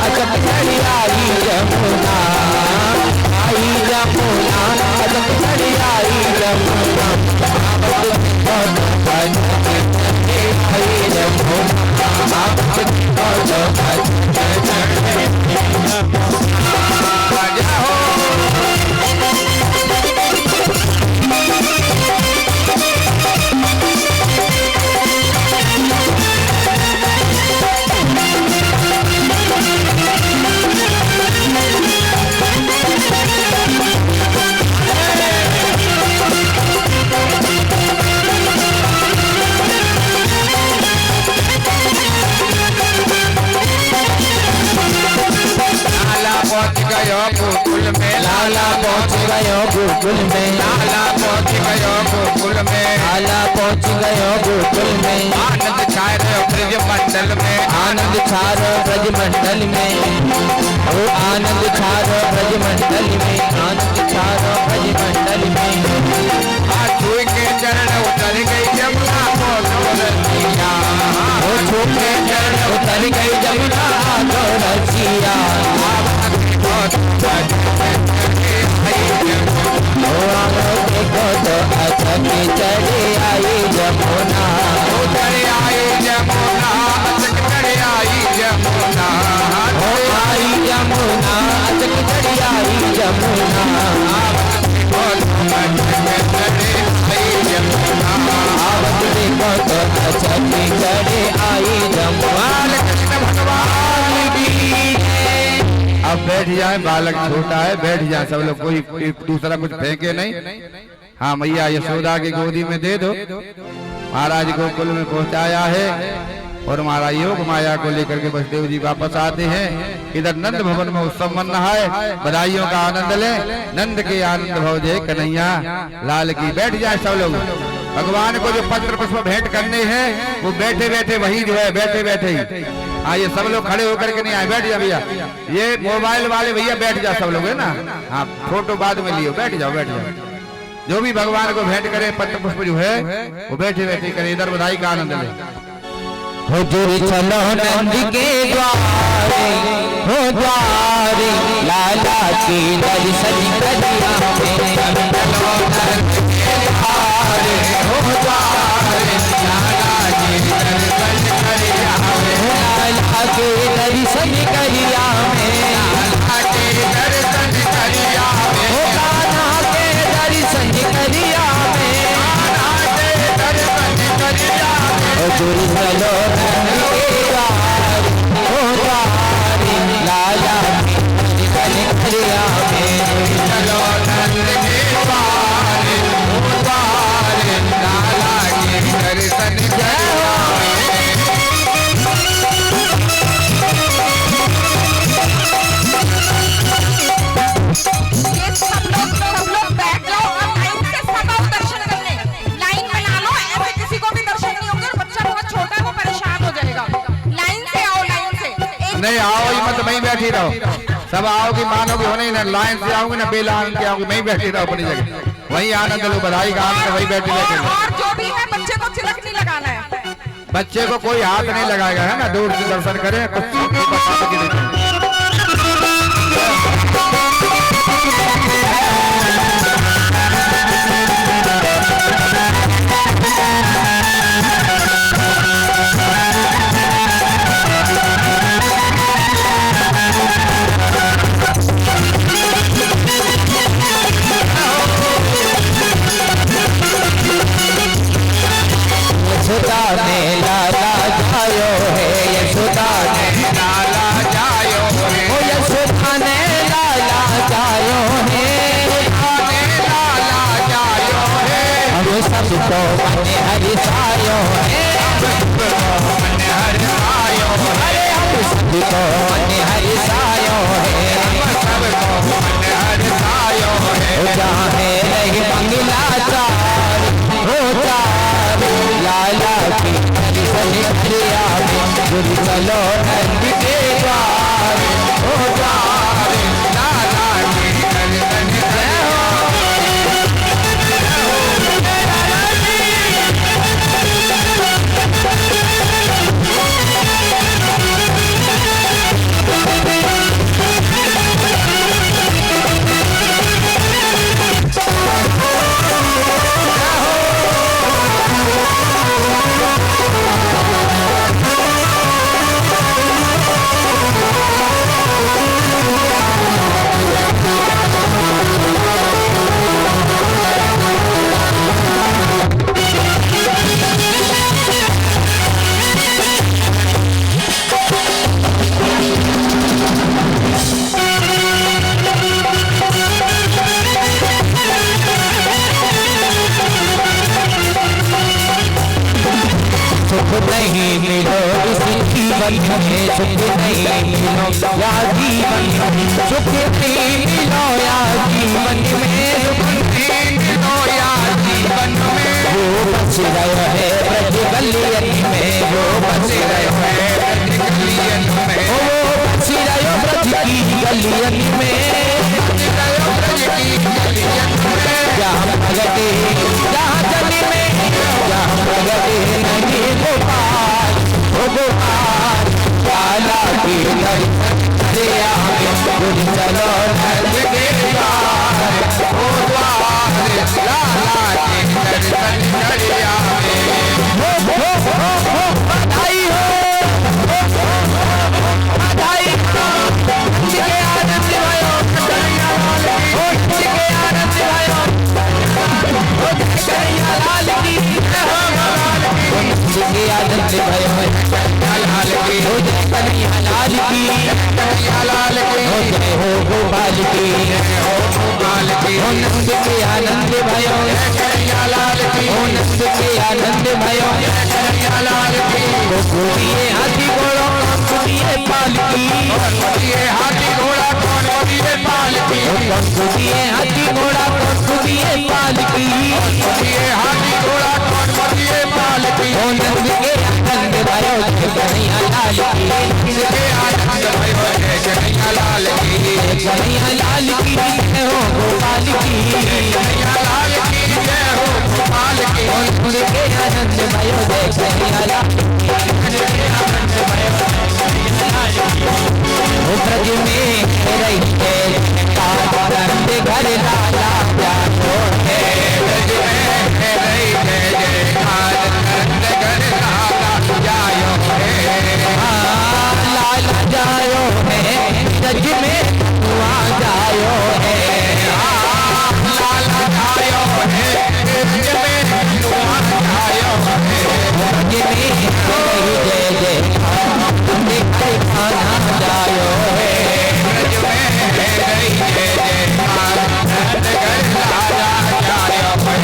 अचक चढ़ी आई जमुना। आई जमुना अचक चढ़ी आई जमुना। आवत देखो तो अचक चढ़ी आई जमुना। आवत देखो तो अचक चढ़ी आई जमुना। गोकुल में लाला पहुँच गयो गोकुल में। लाला पहुँच गयो गोकुल में। लाला पहुँच गयो गोकुल में। आनंद छाय रहो ब्रज मंडल में। आनंद छारो ब्रज मंडल में। ओ आनंद छारो ब्रज मंडल में। आनंद छारो ब्रज मंडल में। छू के चरण उतर गई जमुना बोलो रसिया। ओ छू के चरण उतर गई जमुना लागो रसिया देखो तो अचक चढ़े आई जमुना चढ़े आई जमुना चढ़े आई जमुना आई जमुना अचक चढ़ी आई जमुना आवत देखो तो अचक चढ़े आई जमुना भगवान की। अब बैठ जाए, बालक छोटा है, बैठ जाए सब लोग, कोई दूसरा कुछ फेंके नहीं। हाँ मैया यशोदा की गोदी में दे दो। महाराज गोकुल में पहुंचाया है और महाराज योग माया को लेकर के वसुदेव जी वापस आते हैं। इधर नंद भवन में उत्सव मन रहा है, बधाइयों का आनंद ले, नंद के आनंद भव जय कन्हैया लाल की। बैठ जाए सब लोग, भगवान को जो पत्र पुष्प भेंट करने हैं वो बैठे बैठे वही जो है बैठे बैठे ही। हाँ ये सब लोग खड़े होकर के नहीं आए, बैठ जाओ भैया। ये मोबाइल वाले भैया बैठ जाओ सब लोग, है ना। हाँ फोटो बाद में लियो, बैठ जाओ बैठ जाओ। जो भी भगवान को भेंट करे पत्र पुष्प जो है वो बैठे बैठे करे, इधर बधाई का आनंद ले। हुजूर चलो नंद के द्वारे हो द्वारे लाला की दर्शन करिया में चलो नंद के द्वारे हो द्वारे लाला की दर्शन करिया में लाला के दर्शन करिया में लाला के दर्शन करिया में हो कान्हा के दर्शन करिया में कान्हा के दर्शन करिया में हुजूर चलो लाला करिया में चलो नंद के द्वारे हो द्वारे लाला के दर्शन करिया ये सब लोग बैठ जाओ और लाइन से सब आओ दर्शन करने। लाइन बना लो, ऐसे किसी को भी दर्शन नहीं होंगे और बच्चा बहुत छोटा है वो परेशान हो जाएगा। लाइन से आओ, लाइन से। नहीं आओ ही मत, वहीं बैठी रहो। सब आओगी मानोगे हो नहीं ना, लाइन से आओगे ना बेलाइन के आओगे, वहीं बैठी रहो अपनी जगह, वहीं आनंद लो, बधाई का आनंद वहीं बैठे बैठे। और जो भी है बच्चे को तिलक नहीं लगाना है, बच्चे को कोई हाथ नहीं लगाएगा, है ना। दूर से दर्शन करें कुछ यशोदा ने लाला जायो है, यशोदा ने लाला जायो है, ओ यशोदा ने लाला जायो है, लाला जायो है। हम सबको मन हरिसायो है, मन हरिसायो है, हम सबको मन हरिसायो है, सबको मन हरिसायो है। चाहे रही मंगला चार हो चार लाला की दर्शन करिया में गुरु चलो नंद के द्वारे हो द्वारे लाला की दर्शन करिया। सुख नहीं मिलो इस जीवन में, सुख नहीं मिलो या जीवन में, सुख नहीं मिलो या जीवन में, सुख नहीं मिलो या जीवन में। वो बस रहे है ब्रज गलियन में, वो बस रहे है ब्रज गलियन में, वो बस रहे ब्रज की गलियन में, ब्रज की गलियन में। जहाँ भगते जहाँ गली में, जहाँ भगते नहीं गोपाल, ओ गोपाल लाला की आनंद भयो लाल की हो जय कन्हैया लाल की लाल की हो जय हो गोपाल की हो गोपाल की हो नंद के आनंद भयो कन्हैया लाल की हो नंद के आनंद भयो कन्हैया लाल की गोकुलिए हाथी घोड़ा कौन कुदिए पालकी कुदिए हाथी घोड़ा कौन कुदिए पालकी कुदिए हाथी घोड़ा कौन कुदिए पालकी कुदिए हाथी घोड़ा कौन कुदिए पालकी हो नंद के आनंद भयो कन्हैया लाल की नंद के आनंद भयो कन्हैया लाल की कन्हैया लाल की जय हो गोपाल की कन्हैया लाल की जय हो गोपाल की हो नंद के आनंद भयो कन्हैया लाल की ब्रज में रही है नंद घर लाला जानो है ब्रज में रही है नंद घर लाला जायो है लाला जायो है ब्रज में वहाँ जायो है लाला जायो है ब्रज में वहाँ जायो है ब्रज में रही जय जय खाना जायो है ब्रज में रही जय जय नंद घर लाला जायो है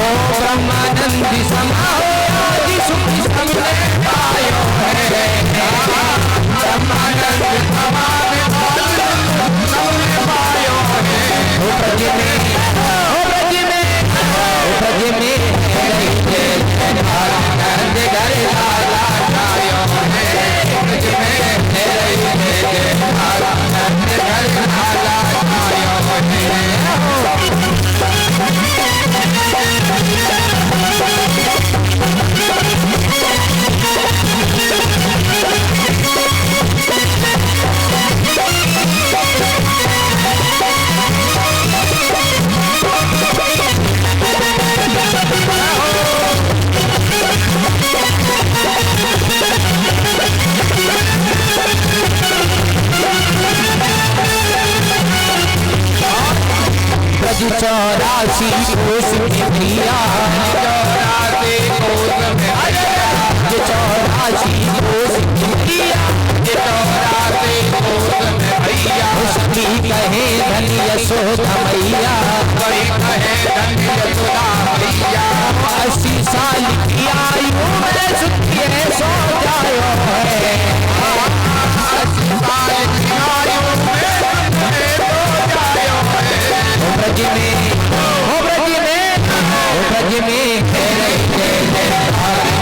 ब्रह्मानंद समाओ आदि सुख सबने पायो है ब्रह्मानंद समाओ सबने पायो है ब्रज में ब्रज में ब्रज में नंद घर लाला जायो है ब्रज में नंद घर लाला जायो है चौरासी कोस में भैया चौरासी कोस में चौरासी कोस में भैया चौरासी कोस में भैया सभी कहे धन यशोदा मैया सभी कहे धन यशोदा मैया 80 साल की आयु में सुखी सो जायो है 80 साल की आयु में सो जायो है ब्रज में ब्रज में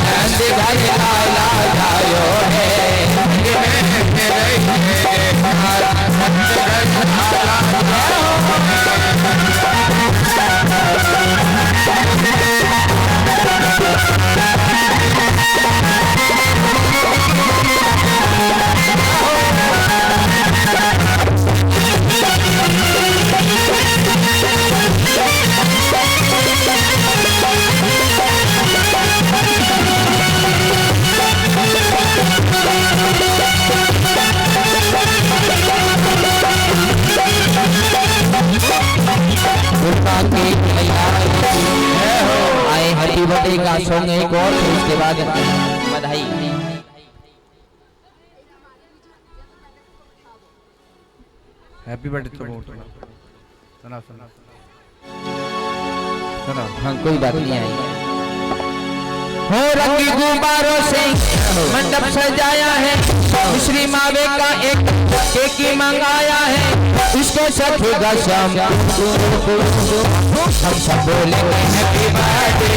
नंद घर लाला जायो है ब्रज में नंद घर लाला आए हैप्पी बर्थडे का सॉन्ग एक और फिर उसके बाद बधाई हैप्पी बर्थडे तो बोल सुना सुना सुना हाँ कोई बात नहीं आई हो रंगी गुब्बारों से मंडप सजाया है श्री मावे का एक केक मंगाया है उसको सफेदा शाम हम सब बोलेंगे हैप्पी बर्थडे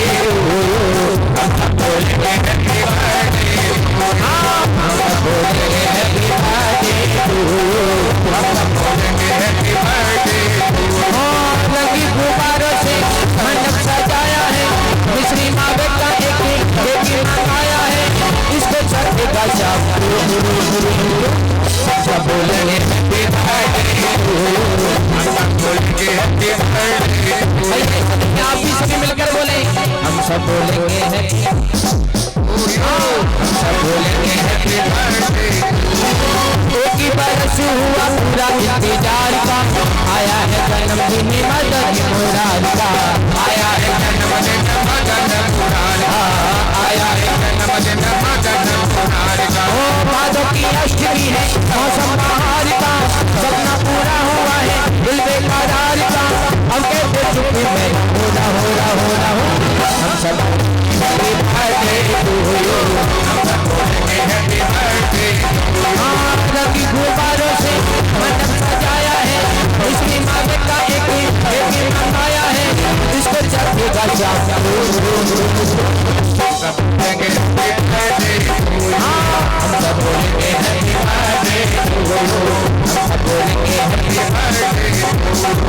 हम सब बोलेंगे हैप्पी बर्थडे हम सब चाकू, सब बोलेंगे हैप्पी बर्थडे टू यू, सब बोलेंगे हैप्पी बर्थडे टू यू। आप भी सभी मिलकर बोले, हम सब बोलेंगे हैप्पी, हम सब बोलेंगे हैप्पी बर्थडे। एक ही बरस हुआ पूरा इंतजार का, आया है जन्मदिन मदन मुराद का, आया है जन्मदिन मदन मुराद का, आया है जन्मदिन मदन मुराद का। ओ भादों की अष्टमी है मौसम बहार का, सपना पूरा हुआ है दिल बेकरार का, अब कहते चुप्पी में होना होना होना हो, हम सब हैप्पी बर्थडे टू यू, हम सब बोलेंगे हैप्पी बर्थडे। हाँ रंगी गुब्बारों से मंडप सजाया है, इसकी मांगे का एक मंगाया है, इसको चखेगा चाकू, सब बोलेंगे हैप्पी बर्थडे टू यू, हम सब बोलेंगे हैप्पी बर्थडे टू यू, हम सब बोलेंगे हैप्पी बर्थडे टू यू।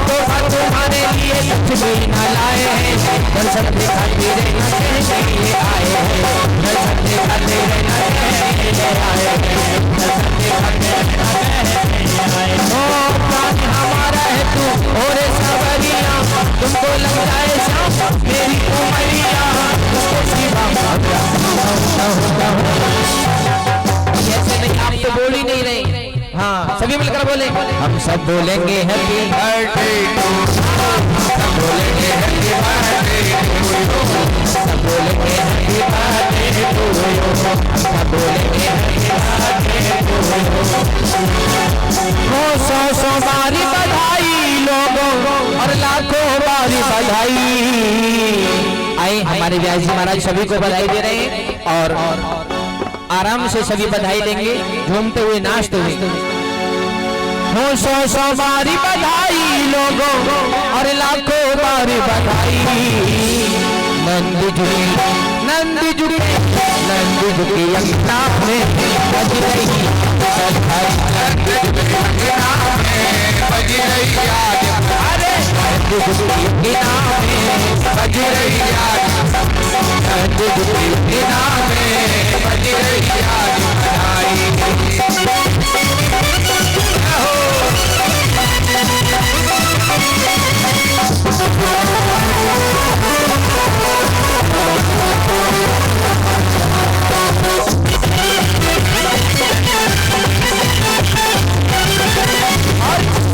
तो तुम्हारे लिए कुछ भी न लाए हैं, दर्शन दिखाते रहना कहने लिए आए हैं, दर्शन दिखाते रहना कहने लिए आए हैं, दर्शन दिखाते रहना कहने लिए आए हैं। ओ प्राण हमारा है तू और सवरिया, तुमको लग जाए शाम मेरी उमरिया, तुमको सिवा ऐसे नहीं, आप तो बोल ही नहीं रहे। हाँ सभी मिलकर बोले, हम सब बोलेंगे हैप्पी बर्थडे टू यू, सब बोलेंगे हैप्पी बर्थडे टू यू, सब बोलेंगे हैप्पी बर्थडे टू यू, सब बोलेंगे हैप्पी बर्थडे टू यू। हो सौ बारी बधाई लोगों और लाखों बारी बधाई। आए हमारे व्यास जी महाराज सभी को बधाई दे रहे हैं और आराम से सभी बधाई देंगे, झूमते हुए नाचते हुए। हो सौ बारी बधाई लोगों और लाखों बारी बधाई। नंद जुड़े नंद जुड़े नंद जुड़े अंगना में बज रही बधाई, नंद जुड़े अंगना में बज रही आज, अरे नंद जुड़े अंगना में बज रही आज, नंद जुड़े अंगना में बज रही आज बधाई।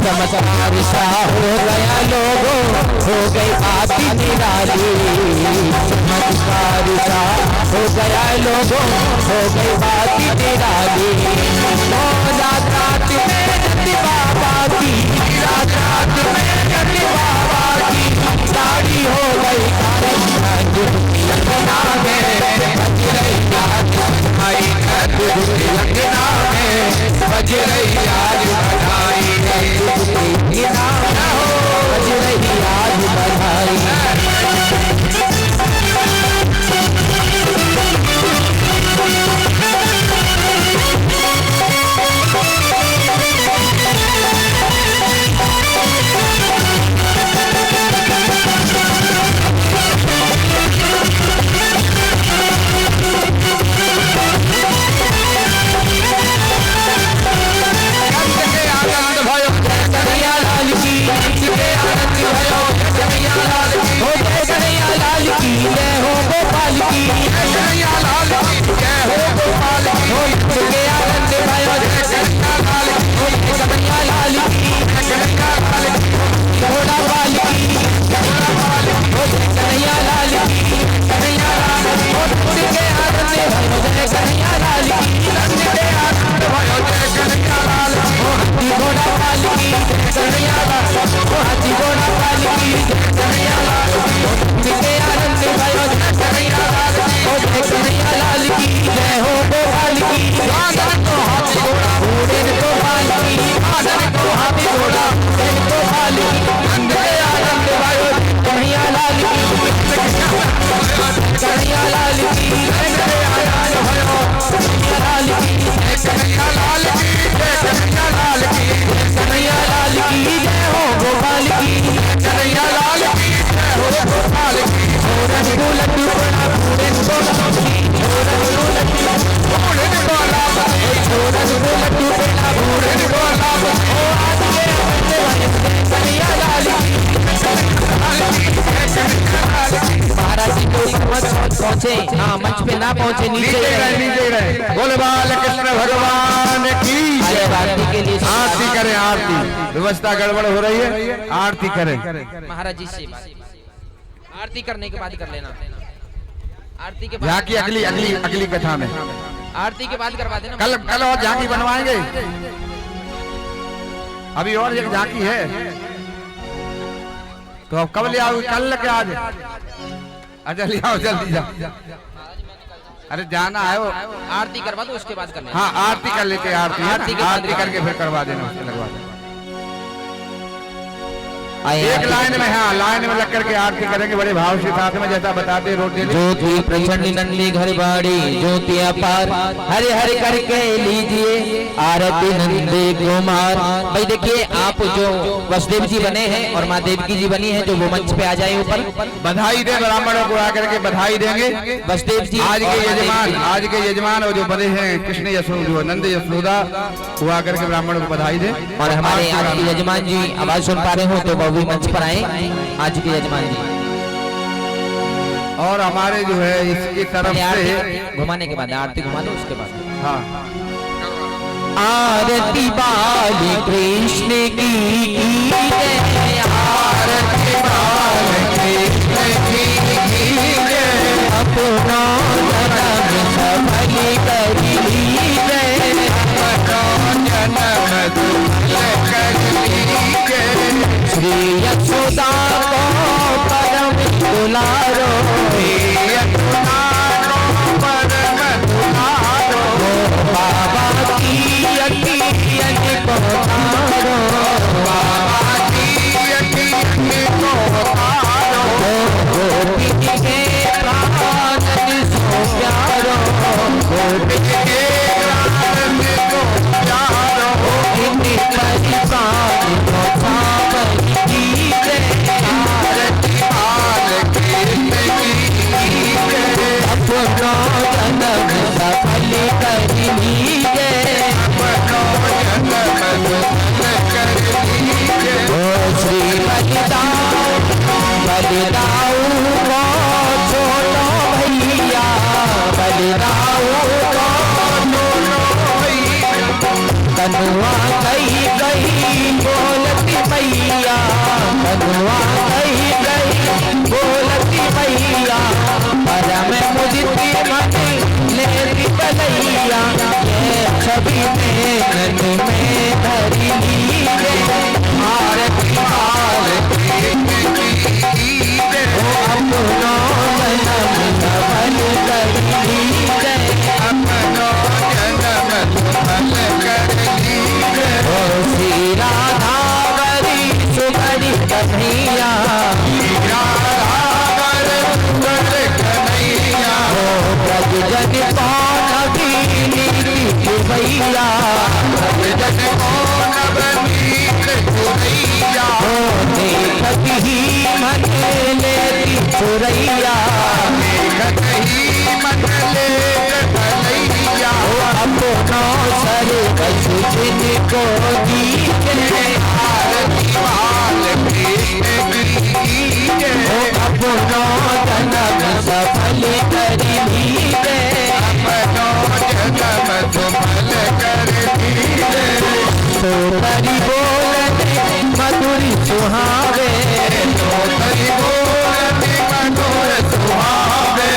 चमत्कार सा हो गया लोगों, हो गई आती निराली, चमत्कार सा हो गया लोगों, हो गई बाती निराली। रात रात में नंदी बाबा की, रात रात में नंदी बाबा की साड़ी हो गई अंगना में बज रही आज बधाई, अंगना में बज रही आज बधाई, बज रही आज बधाई। पहुंचे, हाँ मंच पे ना पहुंचे, नीचे नीचे रहे। बोले बाल कृष्ण भगवान की जय। आरती के लिए आरती करें, आरती। व्यवस्था गड़बड़ हो रही है, आरती करें। महाराज जी से आरती करने के बाद कर लेना, आरती के बाद झांकी अगली अगली अगली कथा में, आरती के बाद करवा देना। कल और झांकी बनवाएंगे, अभी और एक झांकी है तो अब कब ले आओ? कल के आज? अच्छा ले आओ जल्दी जाओ। अरे जाना है वो, आरती करवा दो उसके बाद कर लेना। हाँ आरती कर लेते हैं, आरती करके फिर करवा देना, लगवा देना। एक लाइन में, हाँ लाइन में लग करके आरती करेंगे बड़े भाव से, साथ में जैसा बताते रोटी ज्योति प्रचंड नंदी घर बाड़ी ज्योति अपार, हरे हरे करके लीजिए आरती नंदी कुमार। भाई देखिए आप जो वसुदेव जी बने हैं और माँ देवकी जी बनी है, जो वो मंच पे आ जाए ऊपर, बधाई दे ब्राह्मणों को आकर के बधाई देंगे। वसुदेव जी आज के यजमान और जो बने हैं कृष्ण यशोदा, नंद यशोदा, वो आकर के ब्राह्मणों को बधाई दे। और हमारे आज के यजमान जी आवाज सुन पा रहे हो तो वो भी मंच पर आए, आज के यजमान जी। और हमारे जो है इसकी तरफ से घुमाने के बाद आरती घुमा दो, उसके बाद हाँ आरती बाली कृष्ण की जय, आरती बाली कृष्ण की जय, अपना जन्म सफल कर लीजिए, अपना जन्म सफल कर लीजिए। श्री यशोदा को परम दुलारो, श्री यशोदा को परम दुलारो, बाबा की अखियन को तारो, बाबा की अखियन को तारो, गोपी के प्राण सो प्यारो, गोपी के प्राण सो प्यारो, इतनी परिपाल को सावन की जय, आरती बाल कृष्ण की जय, अपना जन्म सफल कर लीजिए, अपना जन्म सफल कर लीजिए। ओ श्री बलिदाऊ को छोड़ो भैया, बलिदाऊ को छोड़ो भैया, कनुआ गई बोलती मैया, कनुआ गई बोलती मैया, परम मुझती मन लेती बलैया, ये छवि में धरी लीजिए, आरती बाल कृष्ण की जय, अपना जन्म सफल कर लीजिए, अपना जन्म सफल कर लीजिए। ओ श्री राधावरी सुबरी कन्हैया, ब्रज जन कौन भी नीति भैया, ब्रज जन कौन भैया, देखत ही मन लेती चुरैया, देखत ही मन लेती भलैया, अपनो सर कछु जिनको दीजिए, आरती बाल कृष्ण की जय, अपनो जन्म सफल कर लीजिए, अपनो जन्म सफल कर लीजिए। तो बड़ी बोलते मधुर सुहावे, तो बड़ी बोलते मधुर सुहावे,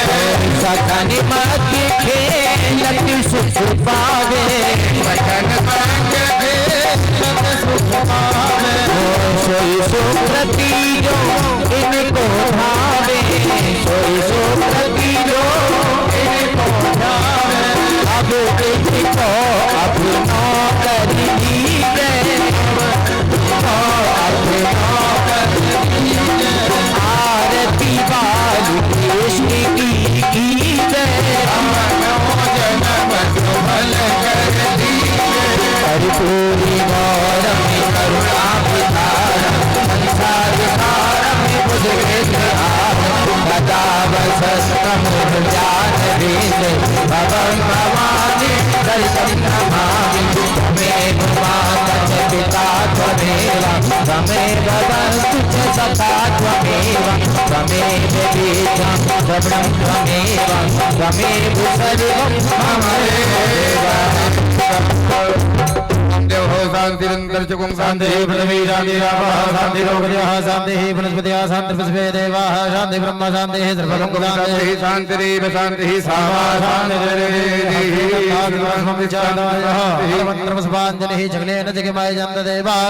सखन मत खेलत सुख पावे, सखन मत खेलत सुख पावे, सोई सुप्रति जो इनको भावे, सोई सुप्रति जो इनको भावे, अब इनको अपना कर लीजिए, अपना कर लीजिए, आरती बाल कृष्ण की जय, अपना जन्म सफल कर लीजिए। परिपूरी गौरम करुणा विधारम, संसार सारम बुझ गदा वसस्तम जान देश, भवन भवानी दर्शन नमामि, तमेव माता च पिता त्वमेव, तमेव बंधु च सखा त्वमेव त्वमेव बीजं द्रविणं त्वमेव त्वमेव सर्वं मम देव देव हो शांतिरंतरिक्षकुं शांति पृथ्वी शांति रापः शांति लोकजः शांति वनस्पतयः शांति पुष्पे देवाः शांति ब्रह्म शांति सर्वगं शांति शांतिरेव शांति सामा शांतिर्मन्त्रपुष्पाञ्जलिः जगलेन जगमय जन्तदेवाः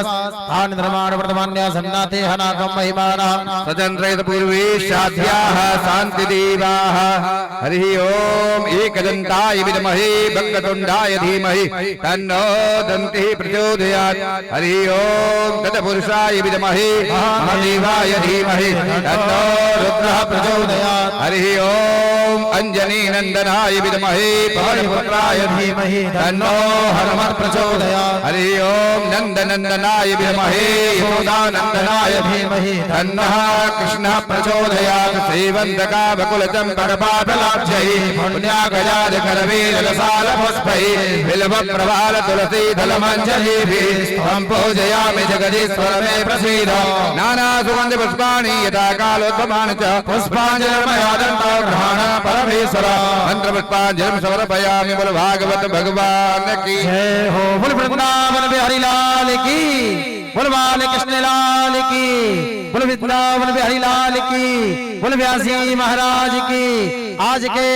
तान् निर्माण वर्तमान्या सन्नाते हनाकं महिमानः सचन्द्रैत पूर्वे शाद्याः शान्तिदेवाः हरिः ओम एकदन्ताय विद्महे वक्रतुण्डाय धीमहि तन्नो दन्तिः प्रचोदयात् हरिः ओम तत्पुरुषाय विद्महे महादेवाय धीमहि तन्नो रुद्रः प्रचोदयात् हरिः ओम अंजनी नंदनाय विद्महे पवनपुत्राय धीमहि तन्नो हनुमत् प्रचोदयात् हरिः ओम नंदनंदनाय विद्महे यशोदानंदनाय धीमहि तन्नः कृष्णः प्रचोदयात् सेवन्तकावकुलचम्पकपाटलाब्जैः पुण्यागजादिकरवीररसालपुष्पैः बिल्वप्रवालतुलसीदलमञ्जरीभिः त्वं पूजयामि जगदीश्वर मे प्रसीद नानासुगन्धपुष्पाणि यथा कालोद्भवानि च पुष्पाञ्जलिर्मया दन्तो ग्रहाण परमेश्वर मन्त्रपुष्पाञ्जलिं समर्पयामि बोल भागवत भगवान की जय हो बोल वृंदावन बिहारी लाल की बोल बाल कृष्ण लाल की बोल वृंदावन बिहारी लाल की बोल व्यासी महाराज की आज के